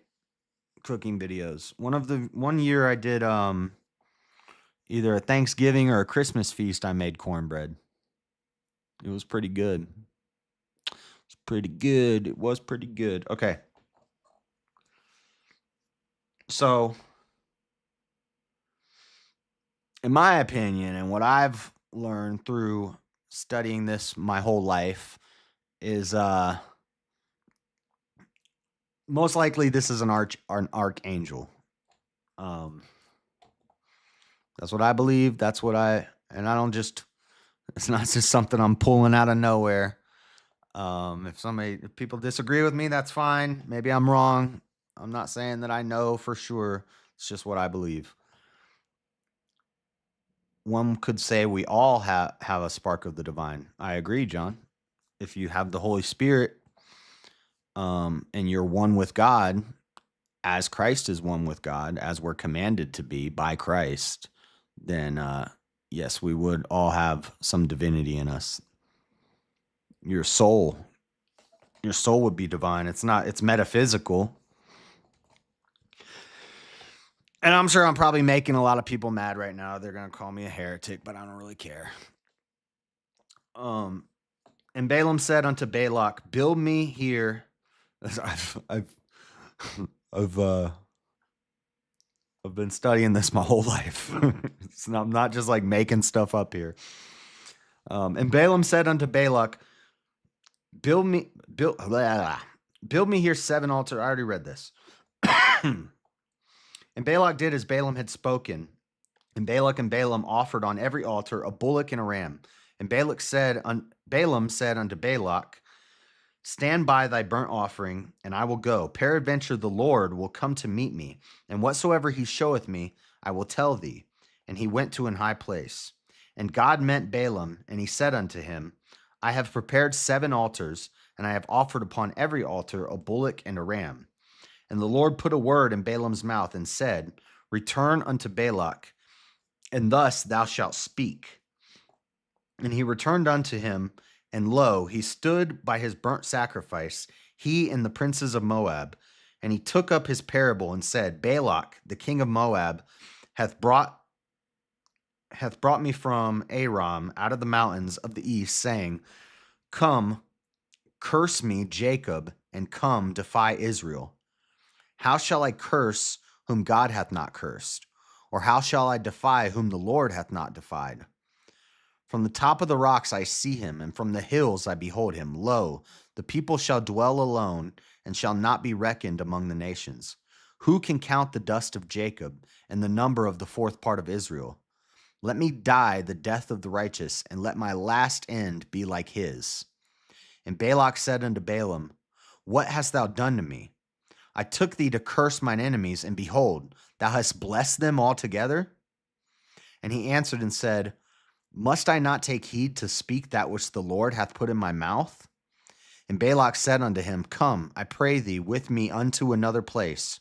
cooking videos. One year I did either a Thanksgiving or a Christmas feast. I made cornbread. It was pretty good. It was pretty good. Okay. So, in my opinion, and what I've learned through studying this my whole life, is most likely this is an archangel. That's what I believe. And I don't just, it's not just something I'm pulling out of nowhere. If people disagree with me, that's fine. Maybe I'm wrong. I'm not saying that I know for sure. It's just what I believe. One could say we all have a spark of the divine. I agree, John. If you have the Holy Spirit, and you're one with God, as Christ is one with God, as we're commanded to be by Christ, then yes, we would all have some divinity in us. Your soul would be divine. It's metaphysical. And I'm sure I'm probably making a lot of people mad right now. They're going to call me a heretic, but I don't really care. And Balaam said unto Balak, build me here. I've been studying this my whole life. I'm not just like making stuff up here. And Balaam said unto Balak, build me here 7 altars. I already read this. And Balak did as Balaam had spoken. And Balak and Balaam offered on every altar a bullock and a ram. And Balaam said unto Balak, stand by thy burnt offering, and I will go. Peradventure the Lord will come to meet me, and whatsoever he showeth me, I will tell thee. And he went to an high place. And God met Balaam, and he said unto him, I have prepared 7 altars, and I have offered upon every altar a bullock and a ram. And the Lord put a word in Balaam's mouth, and said, return unto Balak, and thus thou shalt speak. And he returned unto him, and lo, he stood by his burnt sacrifice, he and the princes of Moab. And he took up his parable and said, Balak, the king of Moab, hath brought me from Aram out of the mountains of the east, saying, come, curse me, Jacob, and come, defy Israel. How shall I curse whom God hath not cursed? Or how shall I defy whom the Lord hath not defied? From the top of the rocks I see him, and from the hills I behold him. Lo, the people shall dwell alone, and shall not be reckoned among the nations. Who can count the dust of Jacob, and the number of the fourth part of Israel? Let me die the death of the righteous, and let my last end be like his. And Balak said unto Balaam, What hast thou done to me? I took thee to curse mine enemies, and behold, thou hast blessed them altogether? And he answered and said, Must I not take heed to speak that which the Lord hath put in my mouth? And Balak said unto him, Come, I pray thee, with me unto another place,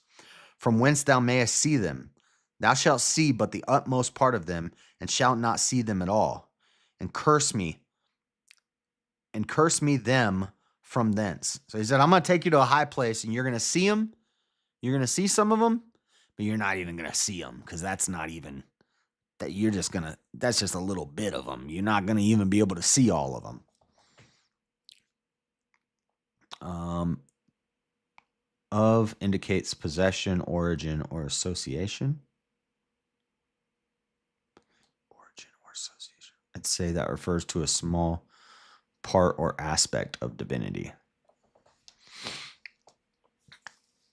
from whence thou mayest see them. Thou shalt see but the utmost part of them, and shalt not see them at all. And curse me them from thence. So he said, I'm going to take you to a high place, and you're going to see them. You're going to see some of them, but you're not even going to see them, because that's not even, that's just a little bit of them. You're not going to even be able to see all of them. Of indicates possession, origin, or association. Origin or association. I'd say that refers to a small part or aspect of divinity.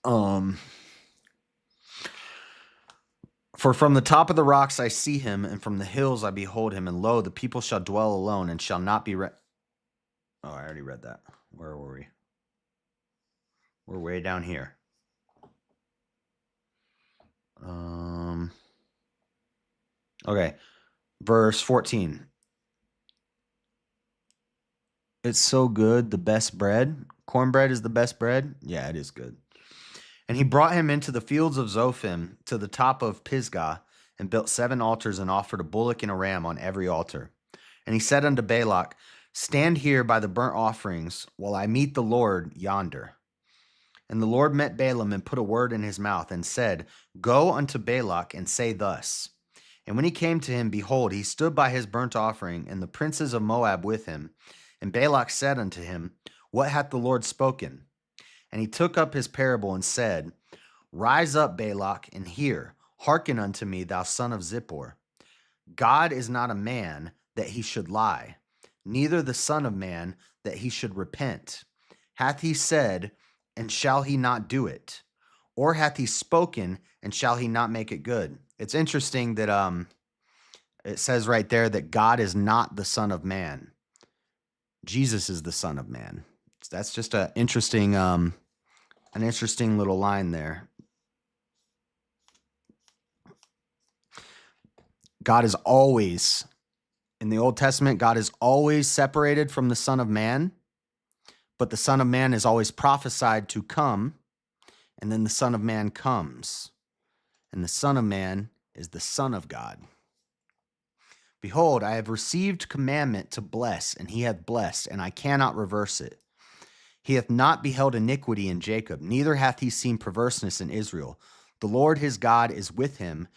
For from the top of the rocks I see him, and from the hills I behold him, and lo, the people shall dwell alone, and shall not be Oh, I already read that. Where were we? We're way down here. Okay. Verse 14. It's so good, the best bread. Cornbread is the best bread? Yeah, it is good. And he brought him into the fields of Zophim to the top of Pisgah, and built 7 altars, and offered a bullock and a ram on every altar. And he said unto Balak, Stand here by the burnt offerings, while I meet the Lord yonder. And the Lord met Balaam, and put a word in his mouth, and said, Go unto Balak, and say thus. And when he came to him, behold, he stood by his burnt offering, and the princes of Moab with him. And Balak said unto him, What hath the Lord spoken? And he took up his parable, and said, Rise up, Balak, and hear. Hearken unto me, thou son of Zippor. God is not a man, that he should lie, neither the son of man, that he should repent. Hath he said, and shall he not do it? Or hath he spoken, and shall he not make it good? It's interesting that it says right there that God is not the son of man. Jesus is the son of man. That's just an interesting little line there. God is always, in the Old Testament, God is always separated from the Son of Man, but the Son of Man is always prophesied to come, and then the Son of Man comes. And the Son of Man is the Son of God. Behold, I have received commandment to bless, and he hath blessed, and I cannot reverse it. He hath not beheld iniquity in Jacob, neither hath he seen perverseness in Israel. The Lord his God is with him,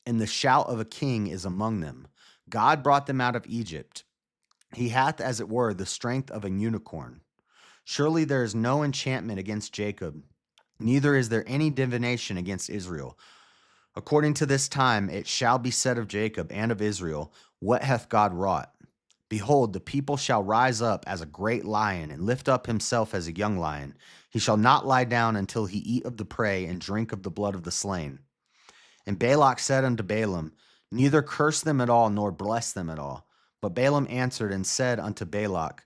and the shout of a king is among them. God brought them out of Egypt. He hath, as it were, the strength of an unicorn. Surely there is no enchantment against Jacob, neither is there any divination against Israel. According to this time it shall be said of Jacob and of Israel, What hath God wrought? Behold, the people shall rise up as a great lion, and lift up himself as a young lion. He shall not lie down until he eat of the prey, and drink of the blood of the slain. And Balak said unto Balaam, Neither curse them at all, nor bless them at all. But Balaam answered and said unto Balak,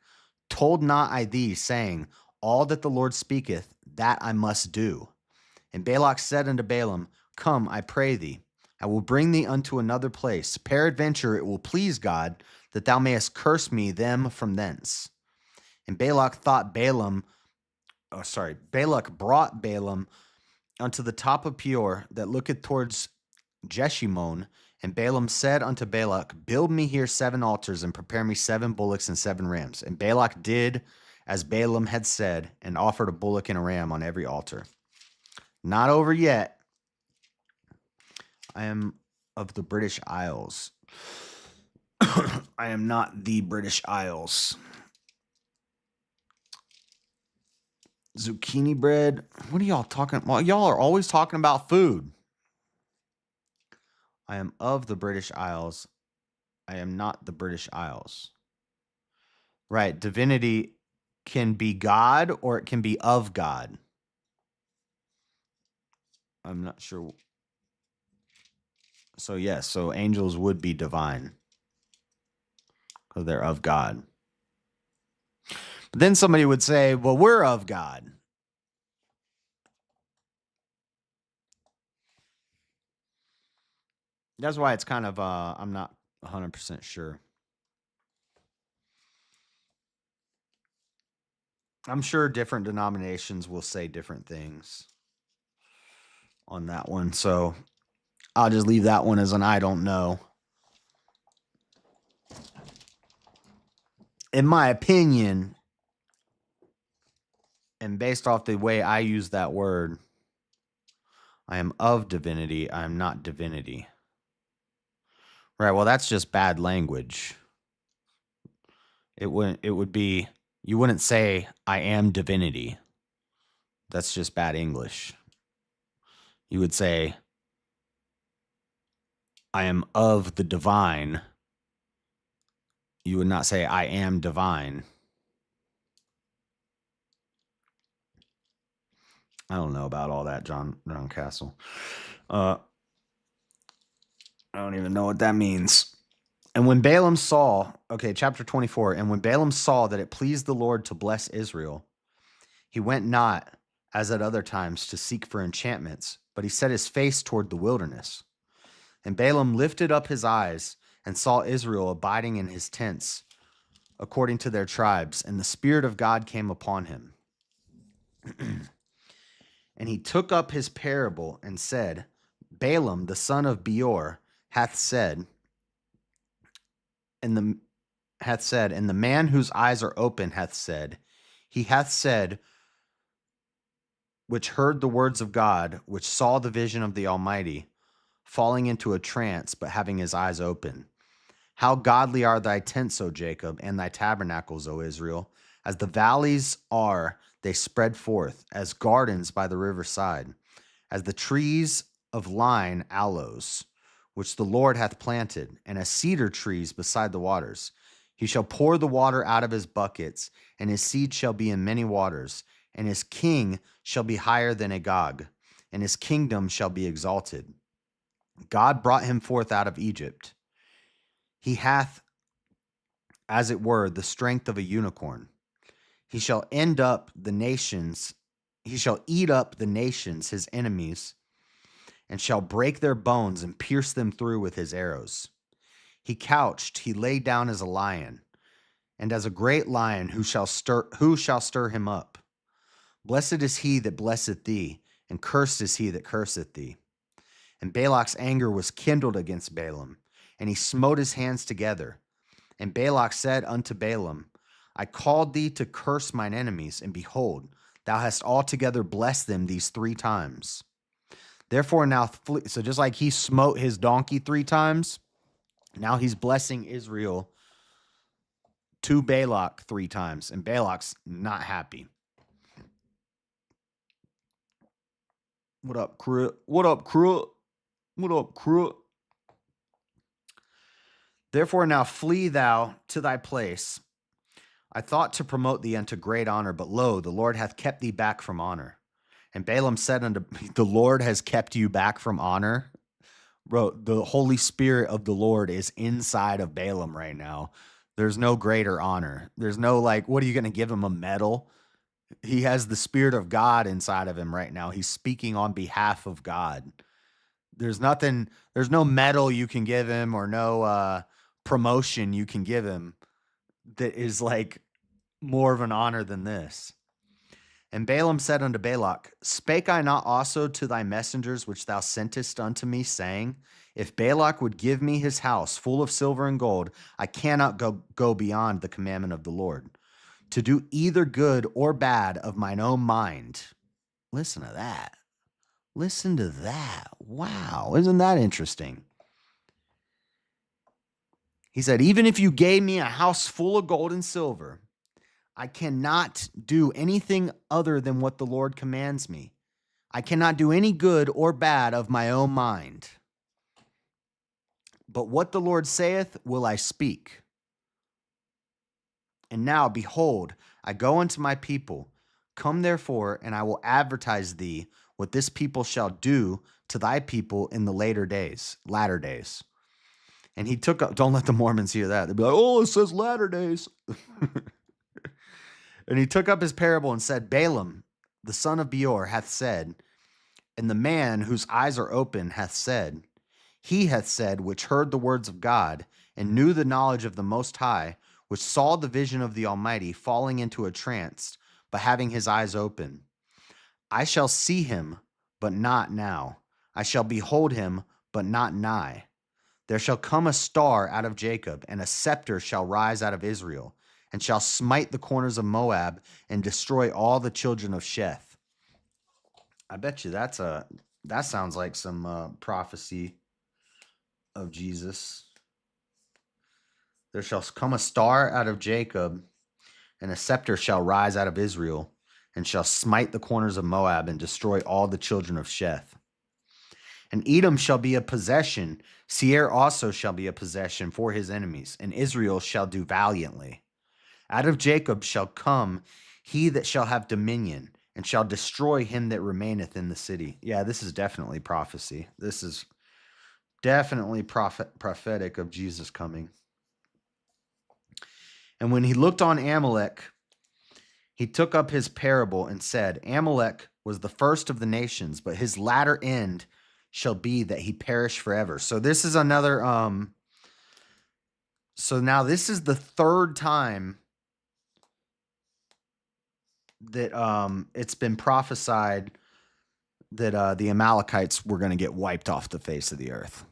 Told not I thee, saying, All that the Lord speaketh, that I must do? And Balak said unto Balaam, Come, I pray thee, I will bring thee unto another place. Peradventure it will please God, that thou mayest curse me them from thence. And Balak brought Balaam unto the top of Peor, that looketh towards Jeshimon. And Balaam said unto Balak, Build me here 7 altars, and prepare me 7 bullocks and 7 rams. And Balak did as Balaam had said, and offered a bullock and a ram on every altar. Not over yet. I am of the British Isles. I am not the British Isles. Zucchini bread. What are y'all talking? Well, y'all are always talking about food. I am of the British Isles. I am not the British Isles. Right. Divinity can be God or it can be of God. I'm not sure. So, yes. So, angels would be divine because they're of God. But then somebody would say, well, we're of God. That's why it's kind of, I'm not 100% sure. I'm sure different denominations will say different things on that one. So I'll just leave that one as an I don't know. In my opinion, and based off the way I use that word, I am of divinity. I am not divinity. Right. Well, that's just bad language. It would be, you wouldn't say I am divinity. That's just bad English. You would say I am of the divine. You would not say I am divine. I don't know about all that, John Castle. I don't even know what that means. And when Balaam saw, okay, chapter 24, and when Balaam saw that it pleased the Lord to bless Israel, he went not, as at other times, to seek for enchantments, but he set his face toward the wilderness. And Balaam lifted up his eyes and saw Israel abiding in his tents, according to their tribes, and the Spirit of God came upon him. And he took up his parable and said, Balaam, the son of Beor, hath said, and the man whose eyes are open hath said, he hath said, which heard the words of God, which saw the vision of the Almighty, falling into a trance, but having his eyes open. How godly are thy tents, O Jacob, and thy tabernacles, O Israel. As the valleys are, they spread forth, as gardens by the riverside, as the trees of line aloes, which the Lord hath planted, and as cedar trees beside the waters. He shall pour the water out of his buckets, and his seed shall be in many waters, and his king shall be higher than Agag, and his kingdom shall be exalted. God brought him forth out of Egypt. He hath, as it were, the strength of a unicorn. He shall end up the nations. He shall eat up the nations, his enemies, and shall break their bones and pierce them through with his arrows. He couched, he lay down as a lion, and as a great lion, who shall stir him up? Blessed is he that blesseth thee, and cursed is he that curseth thee. And Balak's anger was kindled against Balaam, and he smote his hands together. And Balak said unto Balaam, I called thee to curse mine enemies, and behold, thou hast altogether blessed them these 3 times. Therefore now flee. So just like he smote his donkey 3 times, now he's blessing Israel to Balak 3 times, and Balak's not happy. What up, crew? What up, crew? What up, crew? Therefore now flee thou to thy place. I thought to promote thee unto great honor, but lo, the Lord hath kept thee back from honor. And Balaam said unto, the Lord has kept you back from honor? Bro, the Holy Spirit of the Lord is inside of Balaam right now. There's no greater honor. There's no like, what are you going to give him, a medal? He has the Spirit of God inside of him right now. He's speaking on behalf of God. There's no medal you can give him or no promotion you can give him that is like more of an honor than this. And Balaam said unto Balak, spake I not also to thy messengers which thou sentest unto me, saying, if Balak would give me his house full of silver and gold, I cannot go beyond the commandment of the Lord, to do either good or bad of mine own mind. Listen to that. Listen to that. Wow. Isn't that interesting? He said, even if you gave me a house full of gold and silver, I cannot do anything other than what the Lord commands me. I cannot do any good or bad of my own mind. But what the Lord saith will I speak. And now, behold, I go unto my people. Come therefore, and I will advertise thee what this people shall do to thy people in the latter days. And he took up, don't let the Mormons hear that. They'll be like, oh, it says latter days. And he took up his parable and said, Balaam, the son of Beor, hath said, and the man whose eyes are open hath said, he hath said, which heard the words of God, and knew the knowledge of the Most High, which saw the vision of the Almighty, falling into a trance, but having his eyes open. I shall see him, but not now. I shall behold him, but not nigh. There shall come a star out of Jacob, and a scepter shall rise out of Israel, and shall smite the corners of Moab, and destroy all the children of Sheth. I bet you that sounds like some prophecy of Jesus. There shall come a star out of Jacob, and a scepter shall rise out of Israel, and shall smite the corners of Moab, and destroy all the children of Sheth. And Edom shall be a possession, Seir also shall be a possession for his enemies, and Israel shall do valiantly. Out of Jacob shall come he that shall have dominion, and shall destroy him that remaineth in the city. Yeah, this is definitely prophecy. This is definitely prophetic of Jesus coming. And when he looked on Amalek, he took up his parable and said, Amalek was the first of the nations, but his latter end shall be that he perish forever. So this is another, so now this is the third time that it's been prophesied that the Amalekites were going to get wiped off the face of the earth.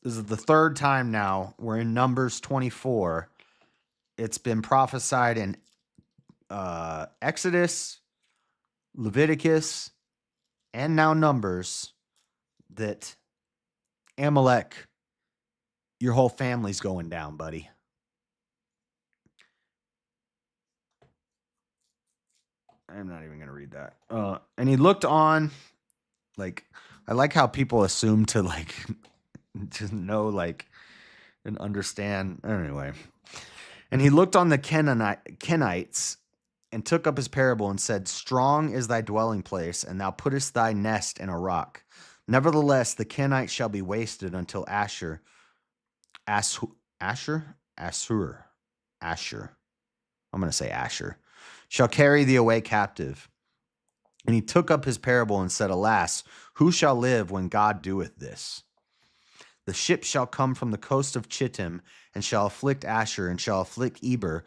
This is the third time now. We're in Numbers 24. It's been prophesied in Exodus, Leviticus, and now Numbers that Amalek, your whole family's going down, buddy. I'm not even going to read that. And he looked on, like, I like how people assume to, like, to know, like, and understand. Anyway. And he looked on the Kenites and took up his parable and said, strong is thy dwelling place, and thou puttest thy nest in a rock. Nevertheless, the Kenites shall be wasted until Asshur. I'm going to say Asshur. Shall carry thee away captive. And he took up his parable and said, alas, who shall live when God doeth this? The ship shall come from the coast of Chittim, and shall afflict Asshur, and shall afflict Eber,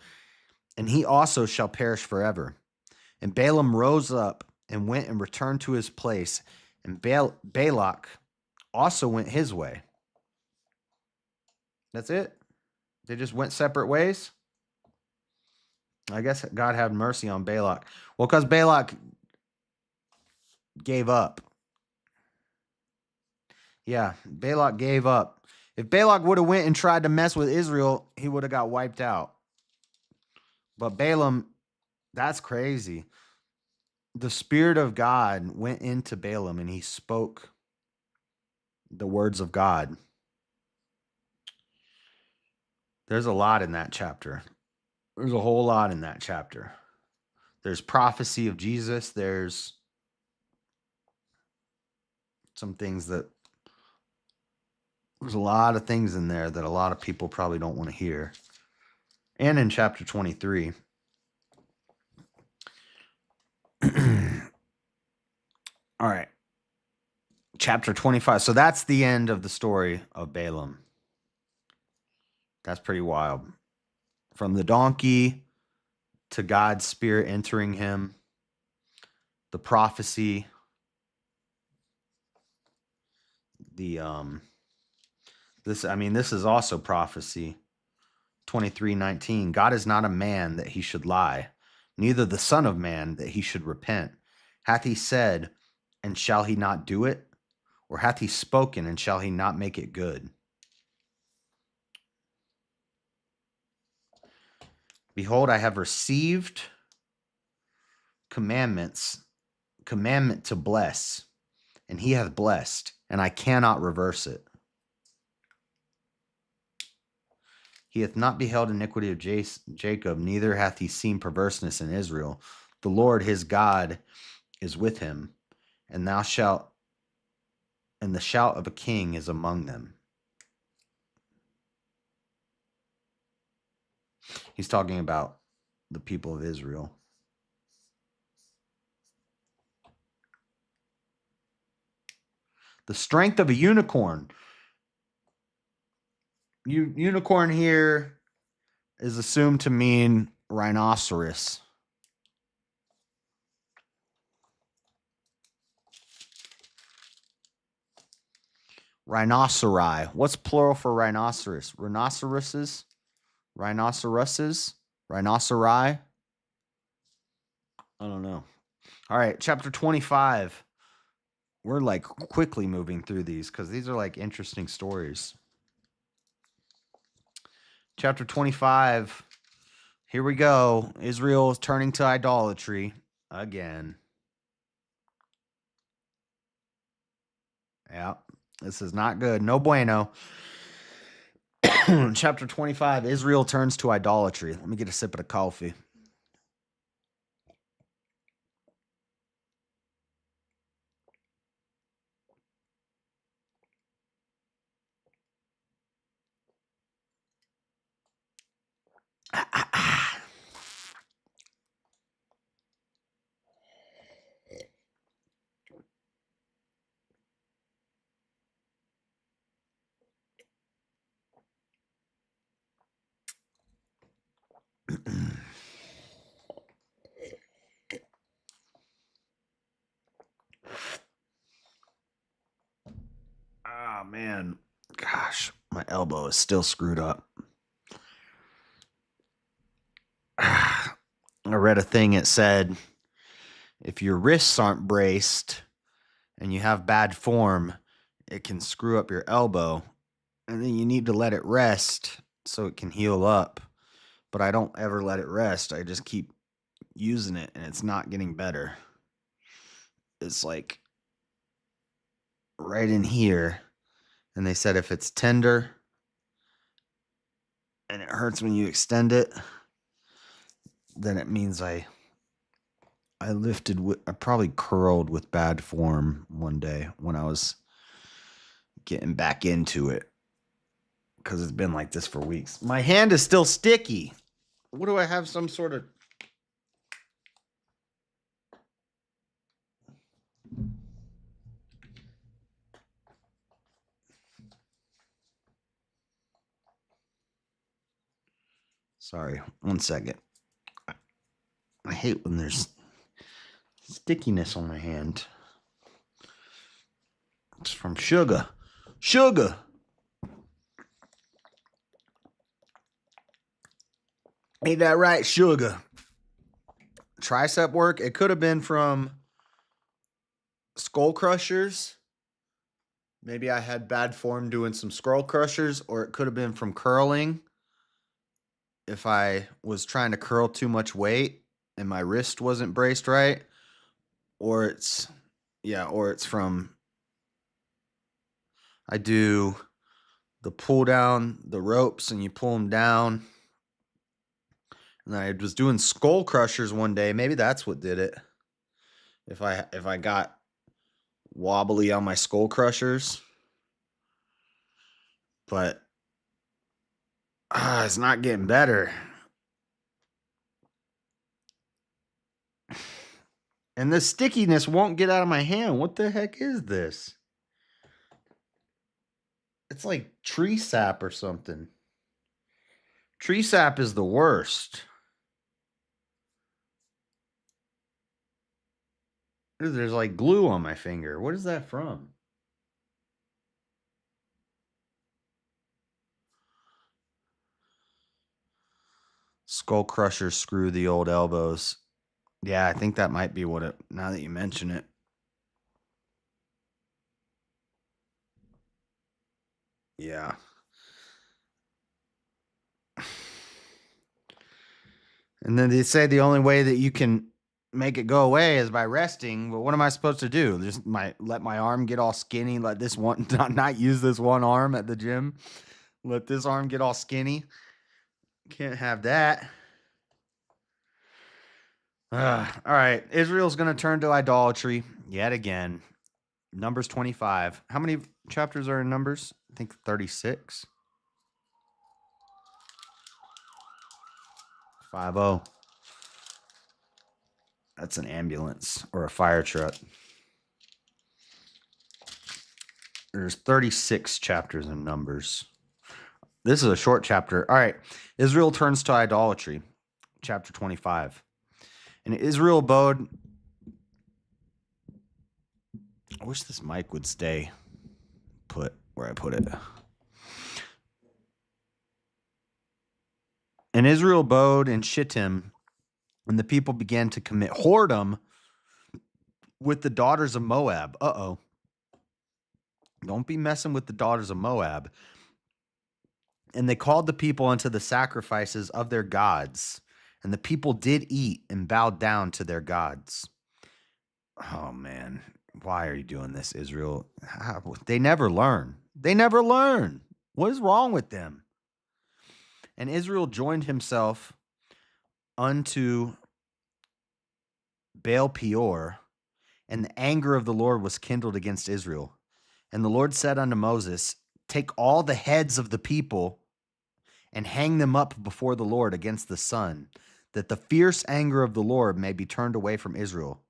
and he also shall perish forever. And Balaam rose up and went and returned to his place, and Balak also went his way. That's it? They just went separate ways? I guess God had mercy on Balak. Well, because Balak gave up. Yeah, Balak gave up. If Balak would have went and tried to mess with Israel, he would have got wiped out. But Balaam, that's crazy. The Spirit of God went into Balaam and he spoke the words of God. There's a lot in that chapter. There's a whole lot in that chapter. There's prophecy of Jesus. There's some things that, there's a lot of things in there that a lot of people probably don't want to hear. And in chapter 23. All right. Chapter 25. So that's the end of the story of Balaam. That's pretty wild. From the donkey to God's Spirit entering him, the prophecy, this is also prophecy. 23:19. God is not a man that he should lie, neither the son of man that he should repent. Hath he said, and shall he not do it? Or hath he spoken, and shall he not make it good? Behold, I have received commandment to bless, and he hath blessed, and I cannot reverse it. He hath not beheld iniquity of Jacob, neither hath he seen perverseness in Israel. The Lord his God is with him, and the shout of a king is among them. He's talking about the people of Israel. The strength of a unicorn. Unicorn here is assumed to mean rhinoceros. Rhinoceri. What's plural for rhinoceros? Rhinoceroses? Rhinoceri? I don't know. All right, chapter 25. We're like quickly moving through these because these are like interesting stories. Chapter 25. Here we go. Israel is turning to idolatry again. Yeah, this is not good. No bueno. Chapter 25, Israel turns to idolatry. Let me get a sip of the coffee. Oh, man. Gosh, my elbow is still screwed up. I read a thing that said if your wrists aren't braced and you have bad form, it can screw up your elbow. And then you need to let it rest so it can heal up. But I don't ever let it rest. I just keep using it and it's not getting better. It's like right in here. And they said if it's tender and it hurts when you extend it, then it means I probably curled with bad form one day when I was getting back into it because it's been like this for weeks. My hand is still sticky. What do I have? Some sort of... Sorry, 1 second. I hate when there's stickiness on my hand. It's from sugar. Sugar! Ain't that right, sugar? Tricep work, it could have been from skull crushers. Maybe I had bad form doing some skull crushers, or it could have been from curling. If I was trying to curl too much weight and my wrist wasn't braced right, or it's from... I do the pull down the ropes and you pull them down. And I was doing skull crushers one day. Maybe that's what did it. If I got wobbly on my skull crushers, but it's not getting better. And the stickiness won't get out of my hand. What the heck is this? It's like tree sap or something. Tree sap is the worst. There's like glue on my finger. What is that from? Skull crushers screw the old elbows. Yeah, I think that might be what it... Now that you mention it. Yeah. And then they say the only way that you can make it go away is by resting. But what am I supposed to do? Just let my arm get all skinny, let this one not use this one arm at the gym. Let this arm get all skinny. Can't have that. All right. Israel's going to turn to idolatry yet again. Numbers 25. How many chapters are in Numbers? I think 36. 50. That's an ambulance or a fire truck. There's 36 chapters in Numbers. This is a short chapter. All right. Israel turns to idolatry. Chapter 25. And Israel abode. I wish this mic would stay put where I put it. And Israel abode in Shittim, and the people began to commit whoredom with the daughters of Moab. Uh-oh. Don't be messing with the daughters of Moab. And they called the people unto the sacrifices of their gods. And the people did eat and bowed down to their gods. Oh, man. Why are you doing this, Israel? They never learn. They never learn. What is wrong with them? And Israel joined himself unto Baal Peor, and the anger of the Lord was kindled against Israel. And the Lord said unto Moses, take all the heads of the people and hang them up before the Lord against the sun, that the fierce anger of the Lord may be turned away from Israel.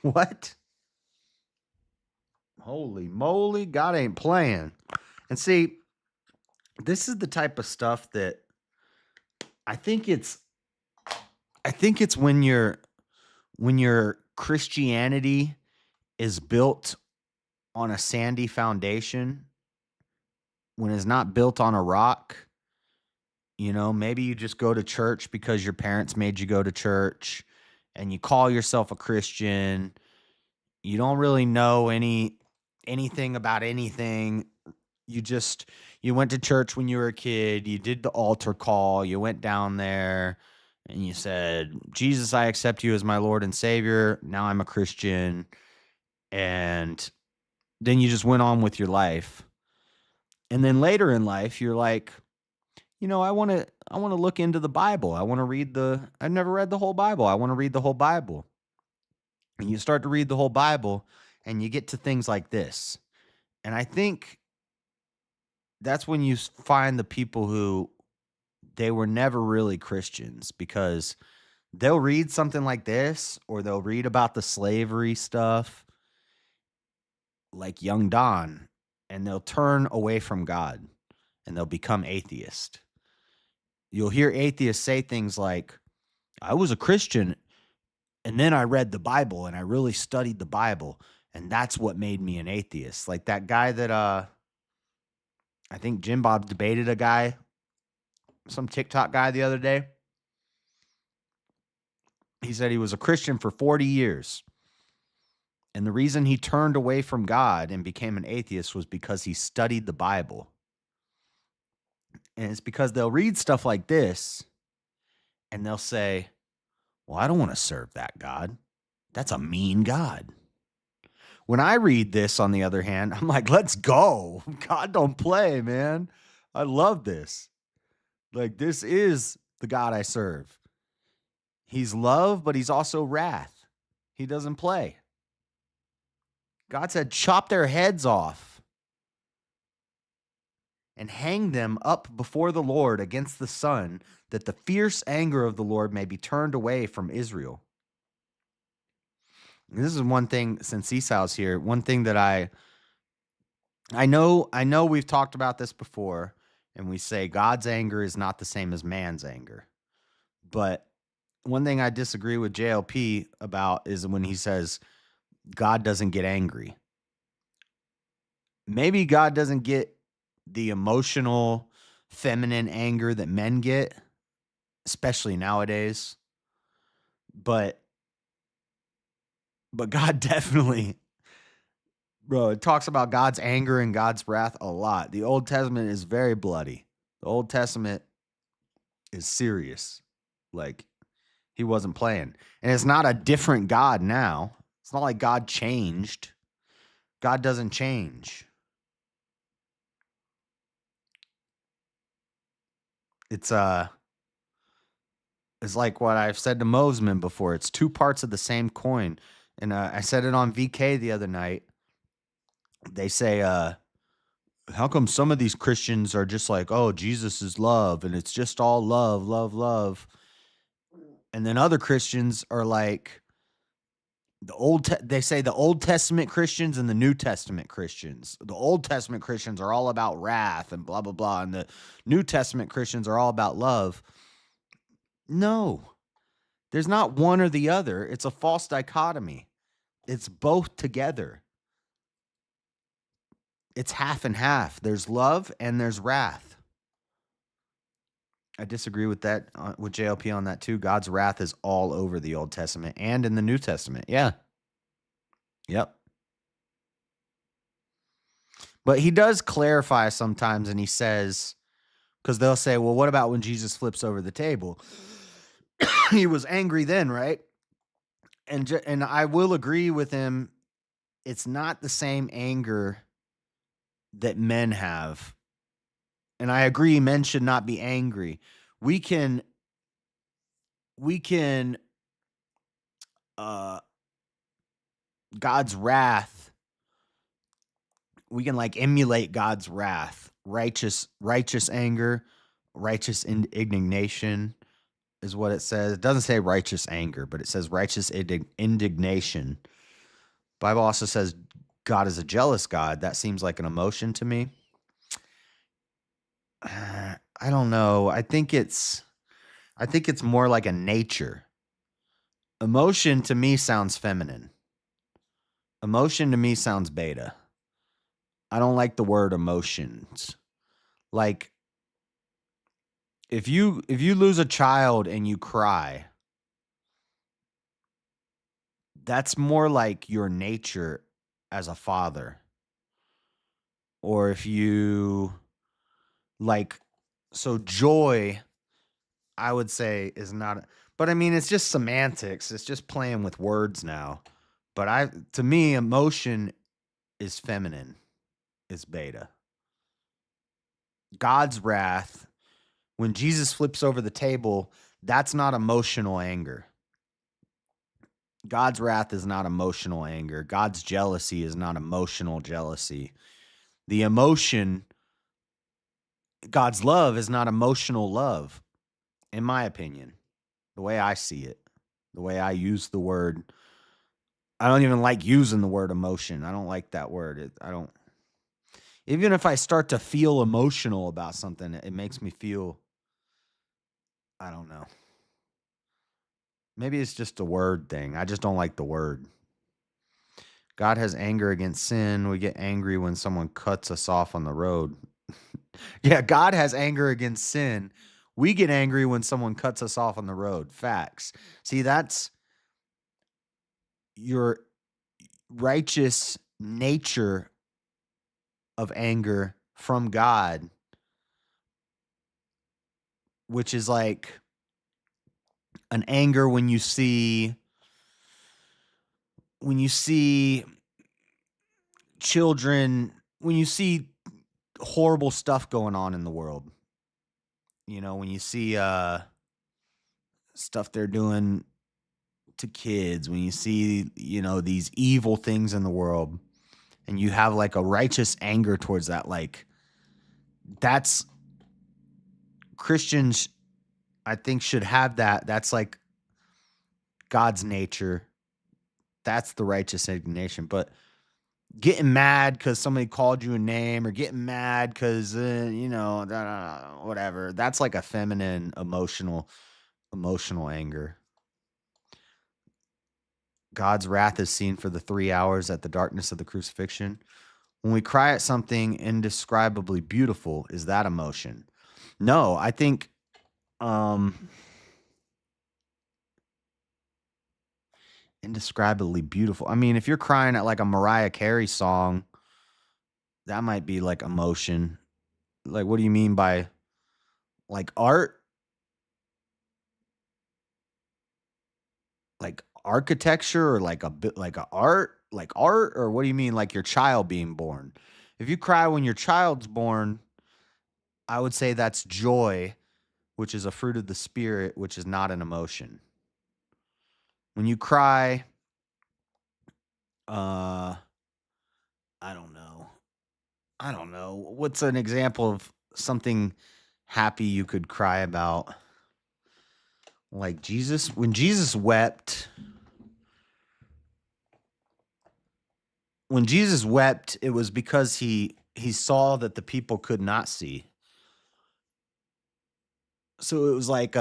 What? Holy moly, God ain't playing. And see, this is the type of stuff that I think it's when your Christianity is built on a sandy foundation, when it's not built on a rock. You know, maybe you just go to church because your parents made you go to church and you call yourself a Christian. You don't really know anything about anything. You went to church when you were a kid. You did the altar call. You went down there and you said, Jesus, I accept you as my Lord and Savior. Now I'm a Christian. And then you just went on with your life. And then later in life, you're like, I want to look into the Bible. I've never read the whole Bible. I want to read the whole Bible. And you start to read the whole Bible and you get to things like this. And I think that's when you find the people who they were never really Christians, because they'll read something like this, or they'll read about the slavery stuff like young Don, and they'll turn away from God and they'll become atheist. You'll hear atheists say things like, I was a Christian and then I read the Bible and I really studied the Bible, and that's what made me an atheist. Like that guy that I think Jim Bob debated a guy, some TikTok guy the other day. He said he was a Christian for 40 years. And the reason he turned away from God and became an atheist was because he studied the Bible. And it's because they'll read stuff like this and they'll say, well, I don't want to serve that God. That's a mean God. When I read this, on the other hand, I'm like, let's go. God don't play, man. I love this. Like, this is the God I serve. He's love, but he's also wrath. He doesn't play. God said, chop their heads off and hang them up before the Lord against the sun, that the fierce anger of the Lord may be turned away from Israel. And this is one thing, since Esau's here, one thing that I know we've talked about this before, and we say God's anger is not the same as man's anger. But one thing I disagree with JLP about is when he says God doesn't get angry. Maybe God doesn't get the emotional, feminine anger that men get, especially nowadays. But God definitely Bro, it talks about God's anger and God's wrath a lot. The Old Testament is very bloody. The Old Testament is serious. Like, he wasn't playing. And it's not a different God now. It's not like God changed. God doesn't change. It's like what I've said to Mosman before. It's two parts of the same coin. And I said it on VK the other night. They say, how come some of these Christians are just like, oh, Jesus is love and it's just all love, love, love. And then other Christians are like, they say the Old Testament Christians and the New Testament Christians. The Old Testament Christians are all about wrath and blah, blah, blah. And the New Testament Christians are all about love. No, there's not one or the other. It's a false dichotomy. It's both together. It's half and half. There's love and there's wrath. I disagree with that, with JLP on that too. God's wrath is all over the Old Testament and in the New Testament. Yeah. Yep. But he does clarify sometimes, and he says, because they'll say, well, what about when Jesus flips over the table? He was angry then, right? And I will agree with him. It's not the same anger that men have. And I agree, men should not be angry. We can God's wrath, we can like emulate God's wrath. Righteous anger, righteous indignation is what it says. It doesn't say righteous anger, but it says righteous indignation. Bible also says God is a jealous God. That seems like an emotion to me. I don't know. I think it's more like a nature. Emotion to me sounds feminine. Emotion to me sounds beta. I don't like the word emotions. Like, if you lose a child and you cry, that's more like your nature as a father. Or if you like, so joy, I would say, is not, but I mean, it's just semantics. It's just playing with words now. But to me, emotion is feminine, is beta. God's wrath, when Jesus flips over the table, that's not emotional anger. God's wrath is not emotional anger. God's jealousy is not emotional jealousy. The emotion, God's love is not emotional love, in my opinion, the way I see it, the way I use the word. I don't even like using the word emotion. I don't like that word. Even if I start to feel emotional about something, it makes me feel, I don't know. Maybe it's just a word thing. I just don't like the word. God has anger against sin. We get angry when someone cuts us off on the road. Yeah, God has anger against sin. We get angry when someone cuts us off on the road. Facts. See, that's your righteous nature of anger from God, which is like an anger when you see children, when you see horrible stuff going on in the world. When you see stuff they're doing to kids, when you see, these evil things in the world, and you have like a righteous anger towards that, like, that's Christians, I think, should have that. That's like God's nature. That's the righteous indignation. But getting mad because somebody called you a name, or getting mad because, whatever, that's like a feminine, emotional anger. God's wrath is seen for the 3 hours at the darkness of the crucifixion. When we cry at something indescribably beautiful, is that emotion? No, I think indescribably beautiful. I mean, if you're crying at like a Mariah Carey song, that might be like emotion. Like, what do you mean by like art? Like architecture or like a bit like a art? Like art? Or what do you mean like your child being born? If you cry when your child's born, I would say that's joy, which is a fruit of the spirit, which is not an emotion. When you cry, uh, I don't know. I don't know. What's an example of something happy you could cry about? Like Jesus, when Jesus wept, it was because he saw that the people could not see. So it was like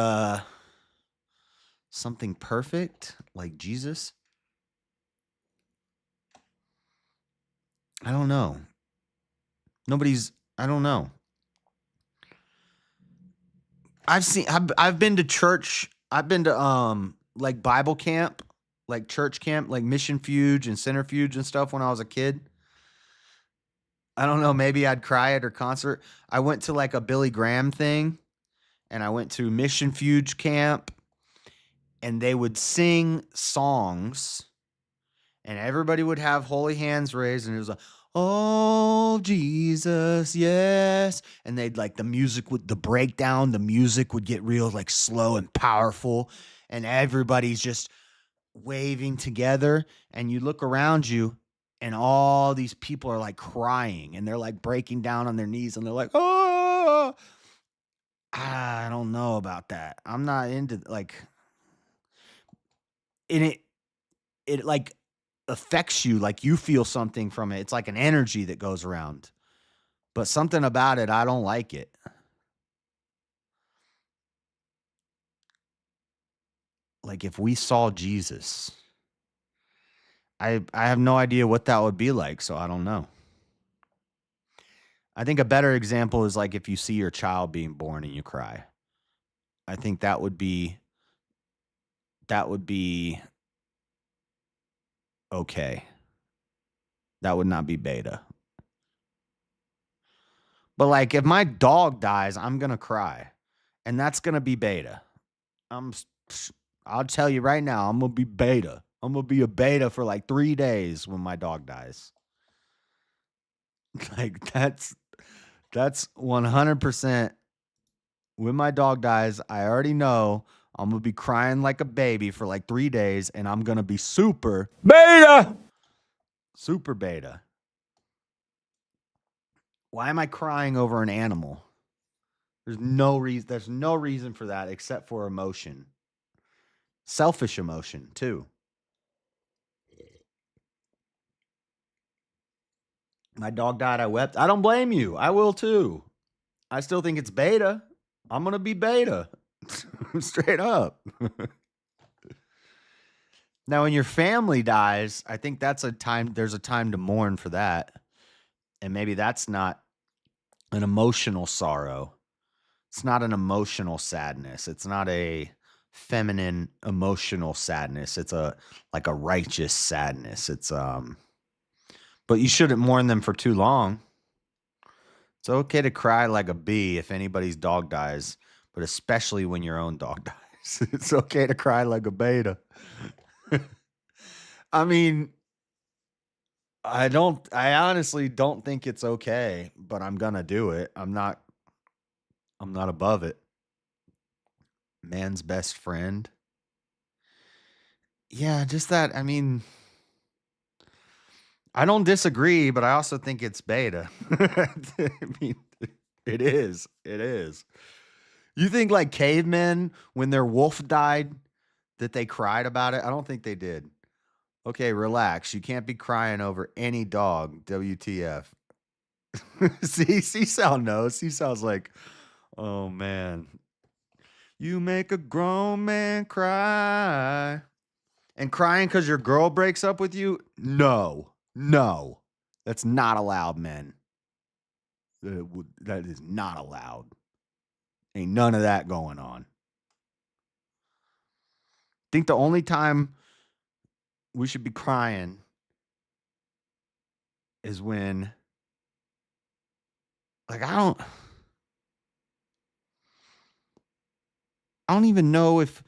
something perfect, like Jesus. I don't know. I don't know. I've been to church. I've been to like Bible camp, like church camp, like Mission Fuge and Centrifuge and stuff when I was a kid. I don't know, maybe I'd cry at her concert. I went to like a Billy Graham thing and I went to Mission Fuge camp and they would sing songs and everybody would have holy hands raised and it was like, oh Jesus, yes. And they'd like the breakdown, the music would get real like slow and powerful and everybody's just waving together and you look around you and all these people are like crying and they're like breaking down on their knees and they're like, oh, I don't know about that. I'm not into like, and it like affects you, like you feel something from it. It's like an energy that goes around, but something about it, I don't like it. Like if we saw Jesus, I have no idea what that would be like, so I don't know. I think a better example is like if you see your child being born and you cry. I think that would be okay. That would not be beta. But like if my dog dies, I'm going to cry. And that's going to be beta. I'm I'll tell you right now, I'm going to be beta. I'm going to be a beta for like 3 days when my dog dies. Like that's 100% when my dog dies, I already know I'm going to be crying like a baby for like 3 days and I'm going to be super Beta! super beta. Why am I crying over an animal? There's no reason for that except for emotion. Selfish emotion, too. My dog died, I wept. I don't blame you. I will too. I still think it's beta. I'm going to be beta. Straight up. Now when your family dies, I think there's a time to mourn for that. And maybe that's not an emotional sorrow. It's not an emotional sadness. It's not a feminine emotional sadness. It's a like a righteous sadness. But you shouldn't mourn them for too long. It's okay to cry like a bee if anybody's dog dies, but especially when your own dog dies. It's okay to cry like a beta. I mean, I honestly don't think it's okay, but I'm gonna do it. I'm not above it. Man's best friend. Yeah, just that. I mean, I don't disagree, but I also think it's beta. I mean, it is. It is. You think like cavemen, when their wolf died, that they cried about it? I don't think they did. Okay, relax. You can't be crying over any dog. WTF. See, Seasal knows. Seasal's like, oh man, you make a grown man cry. And crying because your girl breaks up with you? No, no. That's not allowed, men. That is not allowed. Ain't none of that going on. I think the only time we should be crying is when, like, I don't even know if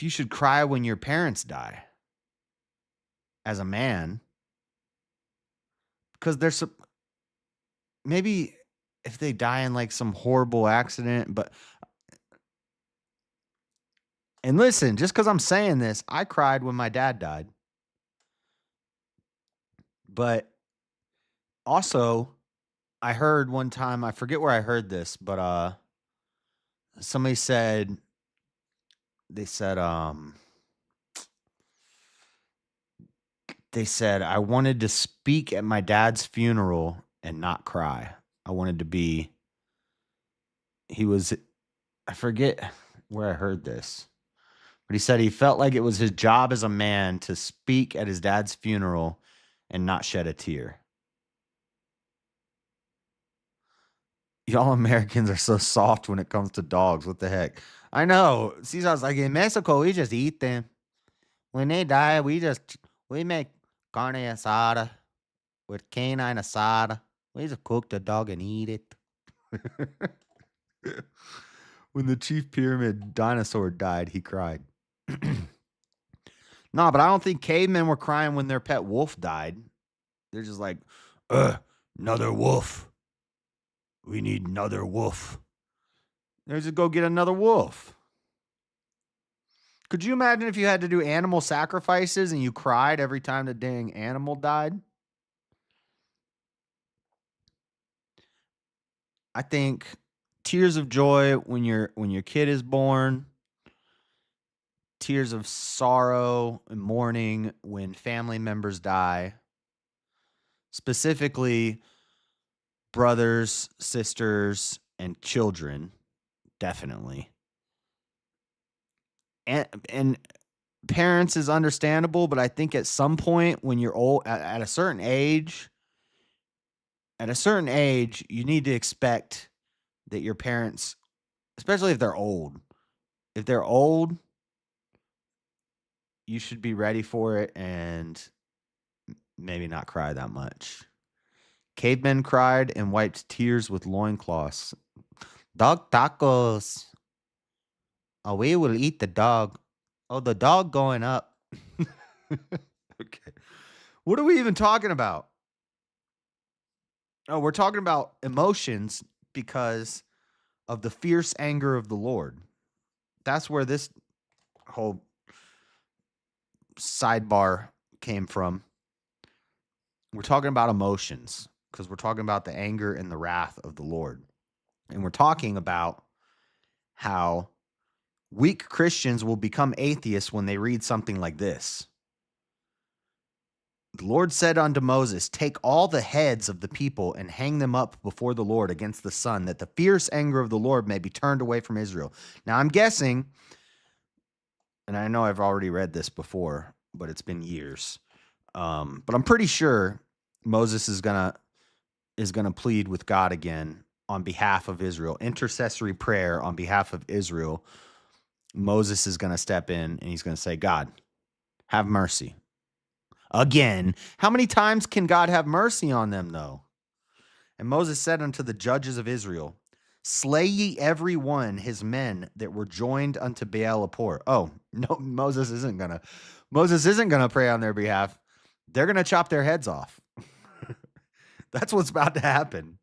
you should cry when your parents die as a man, because there's some, maybe if they die in like some horrible accident, but and listen, just because I'm saying this, I cried when my dad died, but also I heard one time, I forget where I heard this, but somebody said, they said they said I wanted to speak at my dad's funeral and not cry. I wanted to be, he was, I forget where I heard this, but he said he felt like it was his job as a man to speak at his dad's funeral and not shed a tear. Y'all Americans are so soft when it comes to dogs. What the heck? I know. Caesar's like, in Mexico, we just eat them. When they die, we make carne asada with canine asada. We just cook the dog and eat it. When the chief pyramid dinosaur died, he cried. No, but I don't think cavemen were crying when their pet wolf died. They're just like, another wolf. We need another wolf. There's just go get another wolf. Could you imagine if you had to do animal sacrifices and you cried every time the dang animal died? I think tears of joy when your kid is born, tears of sorrow and mourning when family members die, specifically brothers, sisters, and children, definitely. And parents is understandable, but I think at some point when you're old, at a certain age, you need to expect that your parents, especially if they're old, you should be ready for it and maybe not cry that much. Cavemen cried and wiped tears with loincloths. Dog tacos. Oh, we will eat the dog. Oh, the dog going up. Okay. What are we even talking about? Oh, we're talking about emotions because of the fierce anger of the Lord. That's where this whole sidebar came from. We're talking about emotions because we're talking about the anger and the wrath of the Lord. And we're talking about how weak Christians will become atheists when they read something like this. The Lord said unto Moses, take all the heads of the people and hang them up before the Lord against the sun, that the fierce anger of the Lord may be turned away from Israel. Now I'm guessing, and I know I've already read this before, but it's been years. But I'm pretty sure Moses is gonna plead with God again on behalf of Israel. Intercessory prayer on behalf of Israel. Moses is gonna step in and he's gonna say, God, have mercy. Again, how many times can God have mercy on them, though? And Moses said unto the judges of Israel, slay ye every one his men that were joined unto Baal-Peor. Oh, no, Moses isn't gonna pray on their behalf. They're gonna chop their heads off. That's what's about to happen.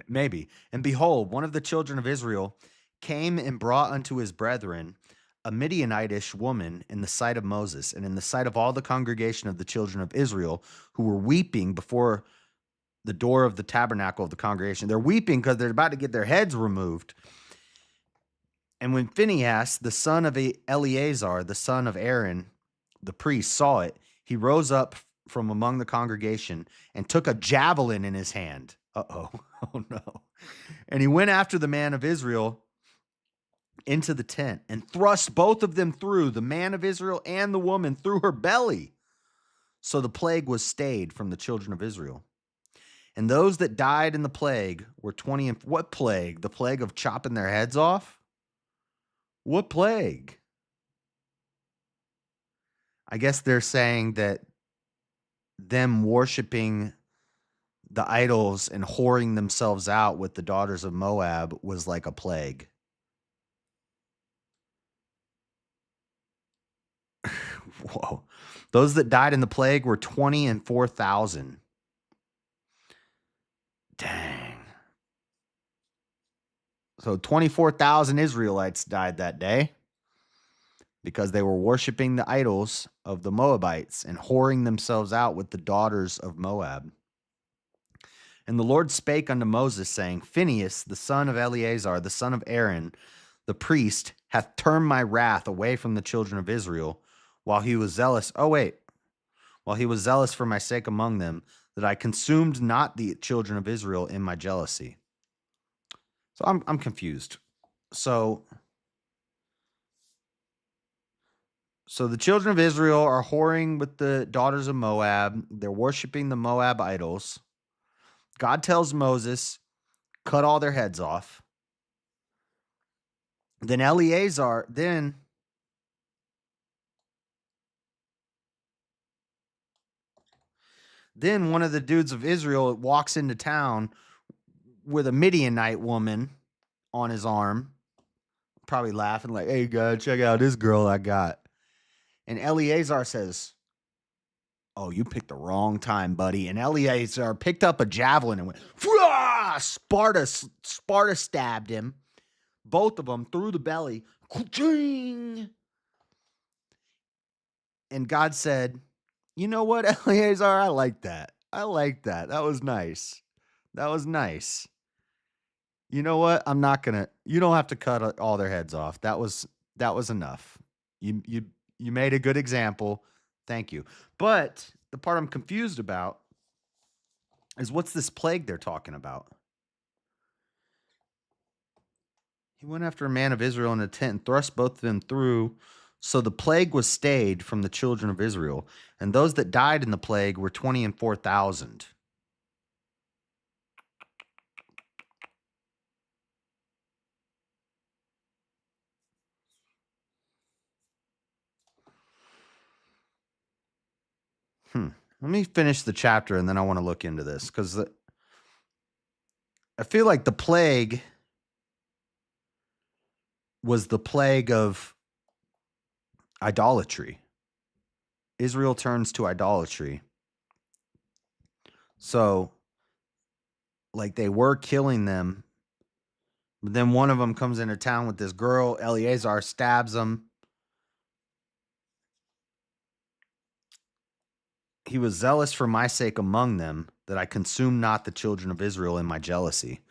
Maybe. And behold, one of the children of Israel came and brought unto his brethren a Midianitish woman in the sight of Moses and in the sight of all the congregation of the children of Israel, who were weeping before the door of the tabernacle of the congregation. They're weeping because they're about to get their heads removed. And when Phinehas, the son of Eleazar, the son of Aaron, the priest, saw it, he rose up from among the congregation and took a javelin in his hand. Uh-oh. Oh, no. And he went after the man of Israel into the tent and thrust both of them through, the man of Israel and the woman, through her belly. So the plague was stayed from the children of Israel. And those that died in the plague were 20. And what plague? The plague of chopping their heads off? What plague? I guess they're saying that them worshiping the idols and whoring themselves out with the daughters of Moab was like a plague. Whoa. Those that died in the plague were 20 and 4,000. Dang. So 24,000 Israelites died that day because they were worshiping the idols of the Moabites and whoring themselves out with the daughters of Moab. And the Lord spake unto Moses, saying, Phinehas, the son of Eleazar, the son of Aaron, the priest, hath turned my wrath away from the children of Israel, while he was zealous. While he was zealous for my sake among them, that I consumed not the children of Israel in my jealousy. So I'm confused. So the children of Israel are whoring with the daughters of Moab. They're worshiping the Moab idols. God tells Moses, cut all their heads off. Then Eleazar, then one of the dudes of Israel walks into town with a Midianite woman on his arm, probably laughing like, hey, God, check out this girl I got. And Eleazar says, oh, you picked the wrong time, buddy. And Eleazar picked up a javelin and went, Sparta stabbed him. Both of them through the belly. And God said, you know what, Eleazar? I like that. That was nice. You know what? You don't have to cut all their heads off. That was enough. You made a good example. Thank you. But the part I'm confused about is what's this plague they're talking about? He went after a man of Israel in a tent and thrust both of them through. So the plague was stayed from the children of Israel. And those that died in the plague were 20 and 4,000. Let me finish the chapter and then I want to look into this because I feel like the plague was the plague of idolatry. Israel turns to idolatry. So, like, they were killing them. But then one of them comes into town with this girl. Eleazar stabs him. He was zealous for my sake among them, that I consume not the children of Israel in my jealousy.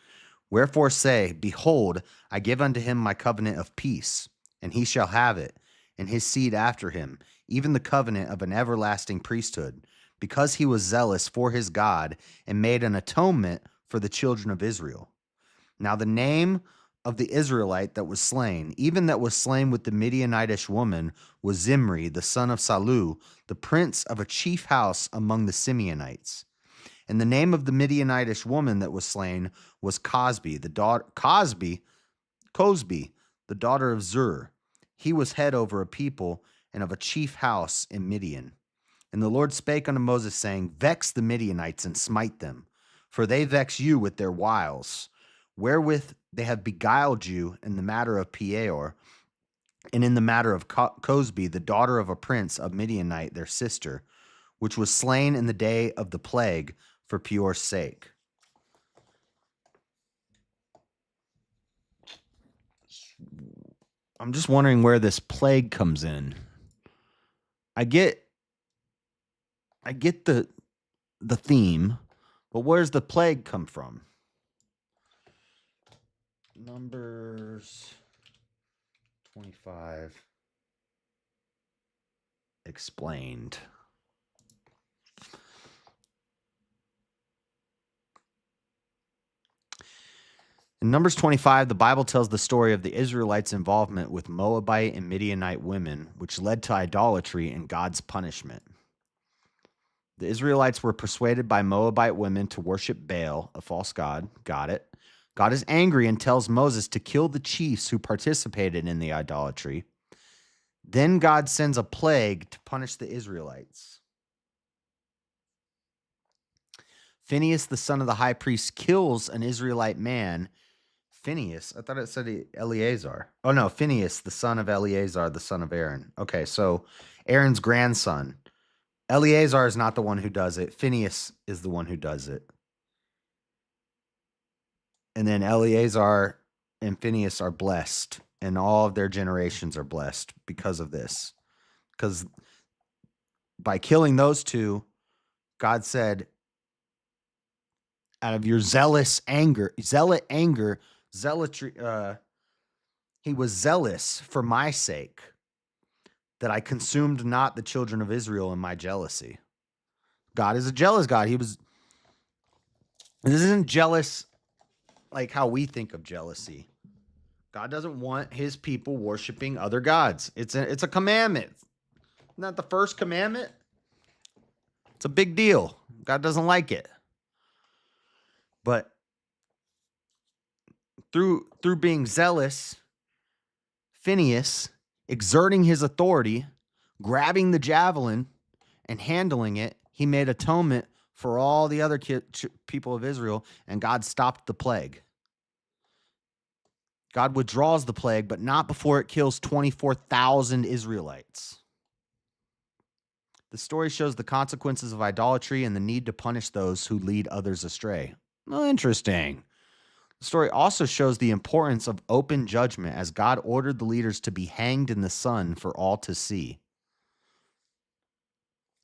Wherefore say, behold, I give unto him my covenant of peace, and he shall have it, and his seed after him, even the covenant of an everlasting priesthood, because he was zealous for his God, and made an atonement for the children of Israel. Now the name of the Israelite that was slain, even that was slain with the Midianitish woman, was Zimri, the son of Salu, the prince of a chief house among the Simeonites. And the name of the Midianitish woman that was slain was Cosbi, the daughter of Zur. He was head over a people and of a chief house in Midian. And the Lord spake unto Moses, saying, vex the Midianites and smite them, for they vex you with their wiles, wherewith they have beguiled you in the matter of Peor, and in the matter of Cosbi, the daughter of a prince of Midianite, their sister, which was slain in the day of the plague for Peor's sake. I'm just wondering where this plague comes in. I get the theme, but where's the plague come from? Numbers 25 explained. In Numbers 25, the Bible tells the story of the Israelites' involvement with Moabite and Midianite women, which led to idolatry and God's punishment. The Israelites were persuaded by Moabite women to worship Baal, a false god. Got it. God is angry and tells Moses to kill the chiefs who participated in the idolatry. Then God sends a plague to punish the Israelites. Phinehas, the son of the high priest, kills an Israelite man. Phinehas, I thought it said Eleazar. Oh no, Phinehas, the son of Eleazar, the son of Aaron. Okay, so Aaron's grandson. Eleazar is not the one who does it. Phinehas is the one who does it. And then Eleazar and Phinehas are blessed, and all of their generations are blessed because of this. Because by killing those two, God said, out of your zealotry, he was zealous for my sake, that I consumed not the children of Israel in my jealousy. God is a jealous God. This isn't jealous like how we think of jealousy. God doesn't want his people worshiping other gods. It's a commandment. Isn't that the first commandment? It's a big deal. God doesn't like it. But through being zealous, Phinehas, exerting his authority, grabbing the javelin and handling it, he made atonement for all the other people of Israel, and God stopped the plague. God withdraws the plague, but not before it kills 24,000 Israelites. The story shows the consequences of idolatry and the need to punish those who lead others astray. Well, interesting. The story also shows the importance of open judgment, as God ordered the leaders to be hanged in the sun for all to see.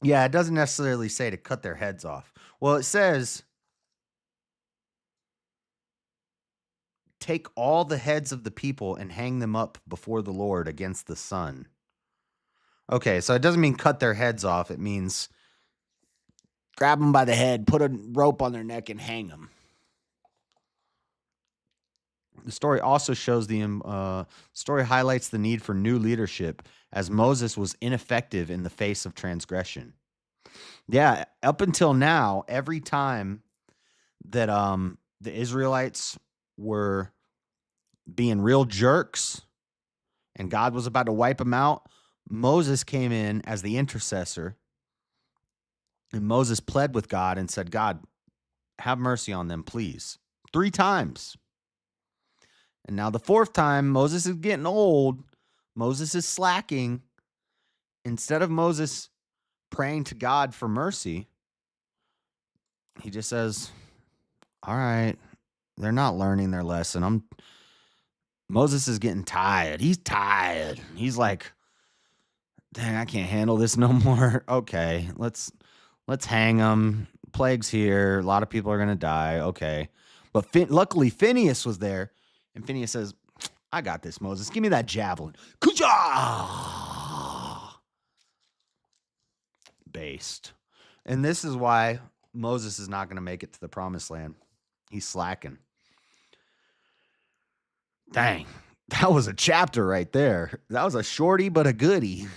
Yeah, it doesn't necessarily say to cut their heads off. Well, it says, take all the heads of the people and hang them up before the Lord against the sun. Okay, so it doesn't mean cut their heads off. It means grab them by the head, put a rope on their neck, and hang them. The story also shows story highlights the need for new leadership, as Moses was ineffective in the face of transgression. Yeah, up until now, every time that the Israelites were being real jerks and God was about to wipe them out, Moses came in as the intercessor, and Moses pled with God and said, God, have mercy on them, please. 3 times. And now the 4th time, Moses is getting old. Moses is slacking. Instead of Moses praying to God for mercy, he just says, all right, they're not learning their lesson. Moses is getting tired. He's tired. He's like, dang, I can't handle this no more. Okay, let's hang them. Plague's here. A lot of people are going to die. Okay. But luckily, Phinehas was there. And Phinehas says, I got this, Moses. Give me that javelin. Kuja! Based. And this is why Moses is not going to make it to the promised land. He's slacking. Dang. That was a chapter right there. That was a shorty, but a goodie.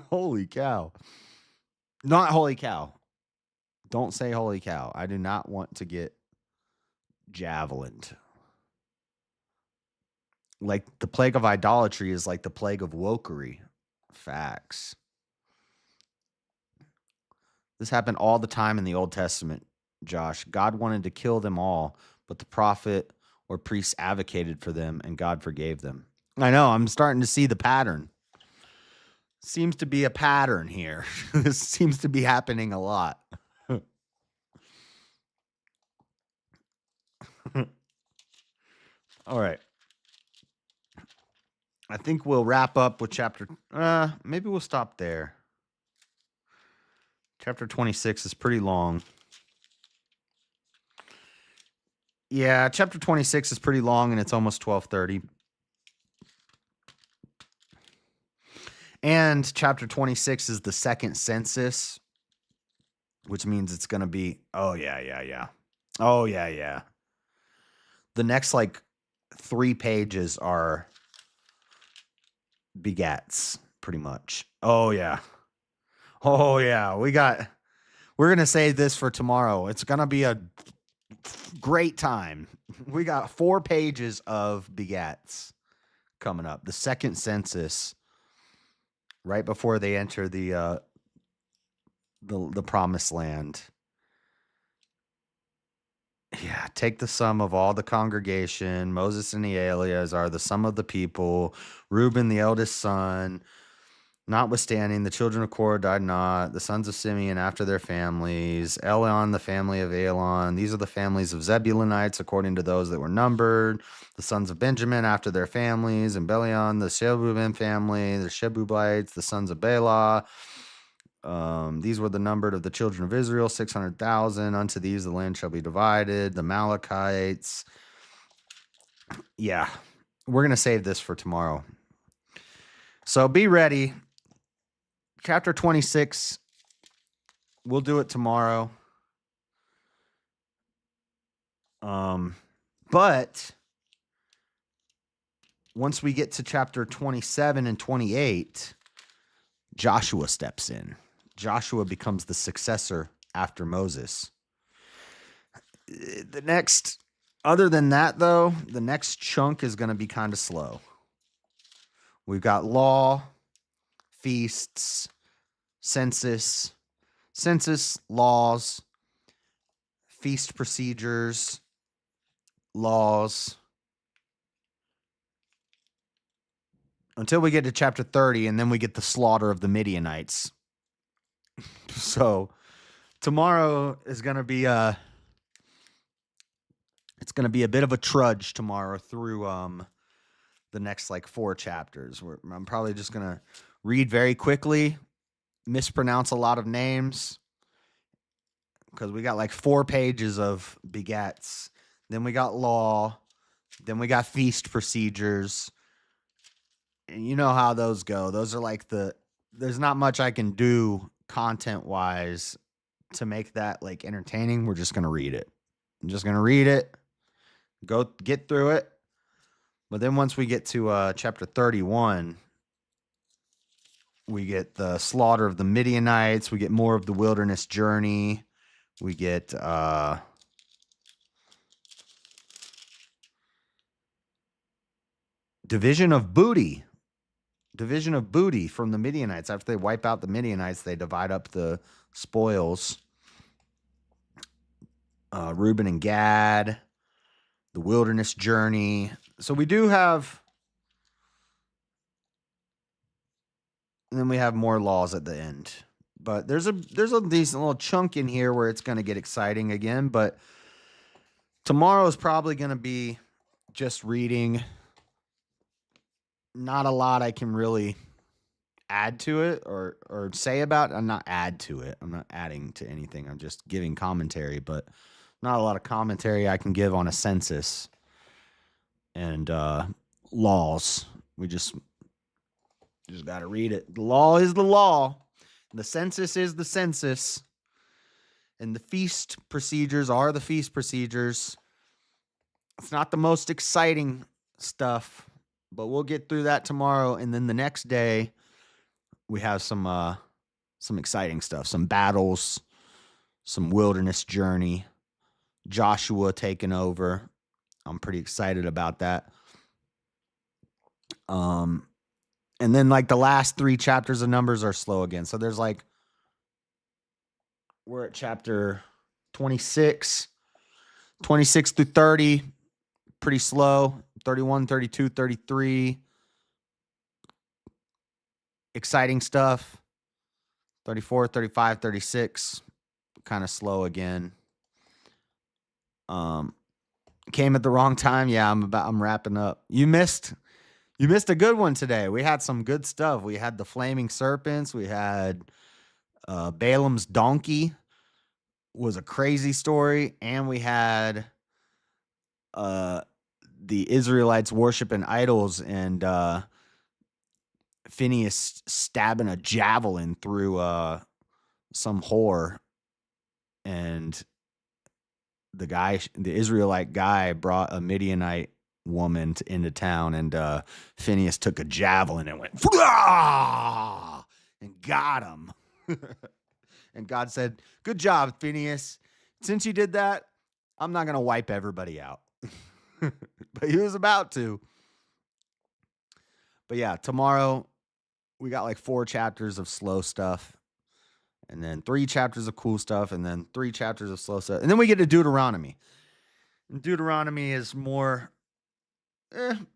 Holy cow. Not holy cow. Don't say holy cow. I do not want to get javelined. Like the plague of idolatry is like the plague of wokery. Facts. This happened all the time in the Old Testament, Josh. God wanted to kill them all, but the prophet or priest advocated for them, and God forgave them. I know. I'm starting to see the pattern. Seems to be a pattern here. This seems to be happening a lot. All right. I think we'll wrap up with maybe we'll stop there. Chapter 26 is pretty long. Yeah, chapter 26 is pretty long, and it's almost 12:30. And chapter 26 is the second census, which means it's going to be, oh, yeah. Oh, yeah. The next, 3 pages are begats, pretty much. Oh, yeah. We're going to save this for tomorrow. It's going to be a great time. We got 4 pages of begats coming up. The second census right before they enter the promised land. Yeah, take the sum of all the congregation. Moses and the alias are the sum of the people. Reuben, the eldest son. Notwithstanding, the children of Korah died not. The sons of Simeon after their families. Elon, the family of Elon. These are the families of Zebulunites according to those that were numbered. The sons of Benjamin after their families. And Belion, the Shebubim family. The Shebubites, the sons of Bela. These were the numbered of the children of Israel, 600,000. Unto these the land shall be divided. The Amalekites. Yeah, we're going to save this for tomorrow. So be ready. Chapter 26, we'll do it tomorrow. But once we get to chapter 27 and 28, Joshua steps in. Joshua becomes the successor after Moses. Other than that, though, the next chunk is going to be kind of slow. We've got law, feasts, census, laws, feast procedures, laws, until we get to chapter 30, and then we get the slaughter of the Midianites. So tomorrow is going to be it's going to be a bit of a trudge tomorrow through the next like 4 chapters. I'm probably just going to read very quickly, mispronounce a lot of names, because we got like 4 pages of begats. Then we got law. Then we got feast procedures. And you know how those go. Those are like there's not much I can do content-wise to make that like entertaining. We're just going to read it. I'm just going to read it, go get through it. But then once we get to chapter 31, we get the slaughter of the Midianites. We get more of the wilderness journey. We get division of booty from the Midianites. After they wipe out the Midianites, they divide up the spoils. Reuben and Gad, the wilderness journey. So we do have, and then we have more laws at the end. But there's a decent little chunk in here where it's going to get exciting again. But tomorrow is probably going to be just reading. Not a lot I can really add to it or say about it. I'm not add to it. I'm not adding to anything. I'm just giving commentary, but not a lot of commentary I can give on a census and laws. We just got to read it. The law is the law. The census is the census. And the feast procedures are the feast procedures. It's not the most exciting stuff, but we'll get through that tomorrow. And then the next day, we have some exciting stuff, some battles, some wilderness journey, Joshua taking over. I'm pretty excited about that. And then like the last 3 chapters of Numbers are slow again. So there's like, we're at chapter 26 through 30, pretty slow. 31, 32, 33. Exciting stuff. 34, 35, 36, kind of slow again. Came at the wrong time. Yeah, I'm wrapping up. You missed a good one today. We had some good stuff. We had the flaming serpents. We had Balaam's donkey was a crazy story, and we had the Israelites worshiping idols and Phineas stabbing a javelin through some whore, and the Israelite guy brought a Midianite woman into town, and Phineas took a javelin and went and got him. And God said, "Good job, Phineas. Since you did that, I'm not going to wipe everybody out." But he was about to. But yeah, tomorrow we got like 4 chapters of slow stuff, and then 3 chapters of cool stuff, and then 3 chapters of slow stuff. And then we get to Deuteronomy. And Deuteronomy is more the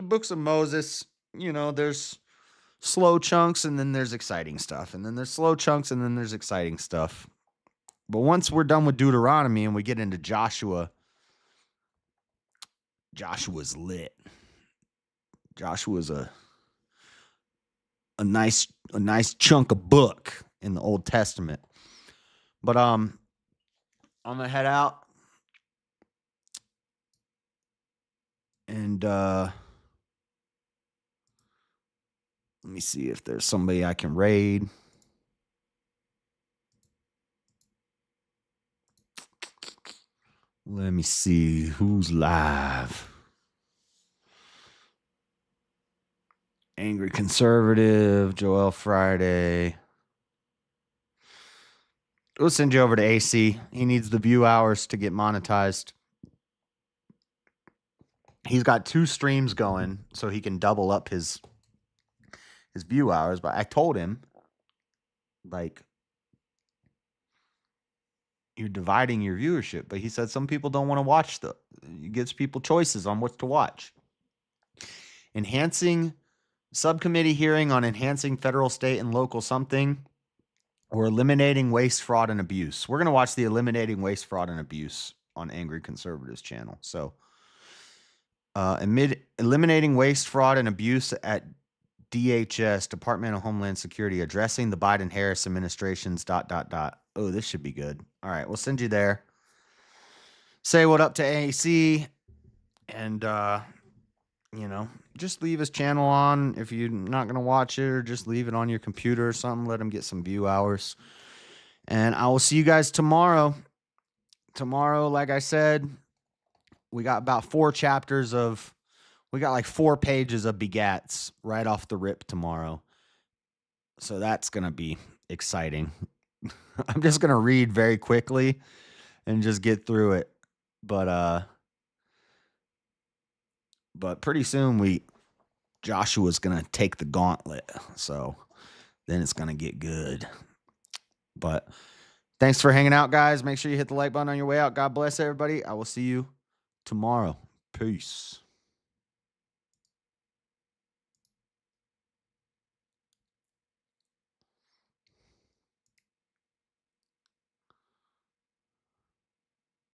books of Moses. There's slow chunks and then there's exciting stuff. And then there's slow chunks and then there's exciting stuff. But once we're done with Deuteronomy and we get into Joshua, Joshua's lit. Joshua's a nice chunk of book in the Old Testament. But I'm gonna head out and let me see if there's somebody I can raid. Let me see who's live. Angry Conservative, Joel Friday. We'll send you over to AC. He needs the view hours to get monetized. He's got 2 streams going, so he can double up his view hours. But I told him, like, you're dividing your viewership. But he said some people don't want to watch it gives people choices on what to watch. Subcommittee hearing on enhancing federal, state, and local something, or eliminating waste, fraud, and abuse. We're going to watch the eliminating waste, fraud, and abuse on Angry Conservatives channel. So eliminating waste, fraud, and abuse at DHS, Department of Homeland Security, addressing the Biden-Harris administration's ... Oh, this should be good. All right, we'll send you there. Say what up to AC, and just leave his channel on if you're not going to watch it, or just leave it on your computer or something. Let him get some view hours. And I will see you guys tomorrow. Tomorrow, like I said, we got about 4 chapters of... We got like 4 pages of begats right off the rip tomorrow. So that's going to be exciting. I'm just going to read very quickly and just get through it. But pretty soon Joshua's going to take the gauntlet. So then it's going to get good. But thanks for hanging out, guys. Make sure you hit the like button on your way out. God bless everybody. I will see you tomorrow. Peace.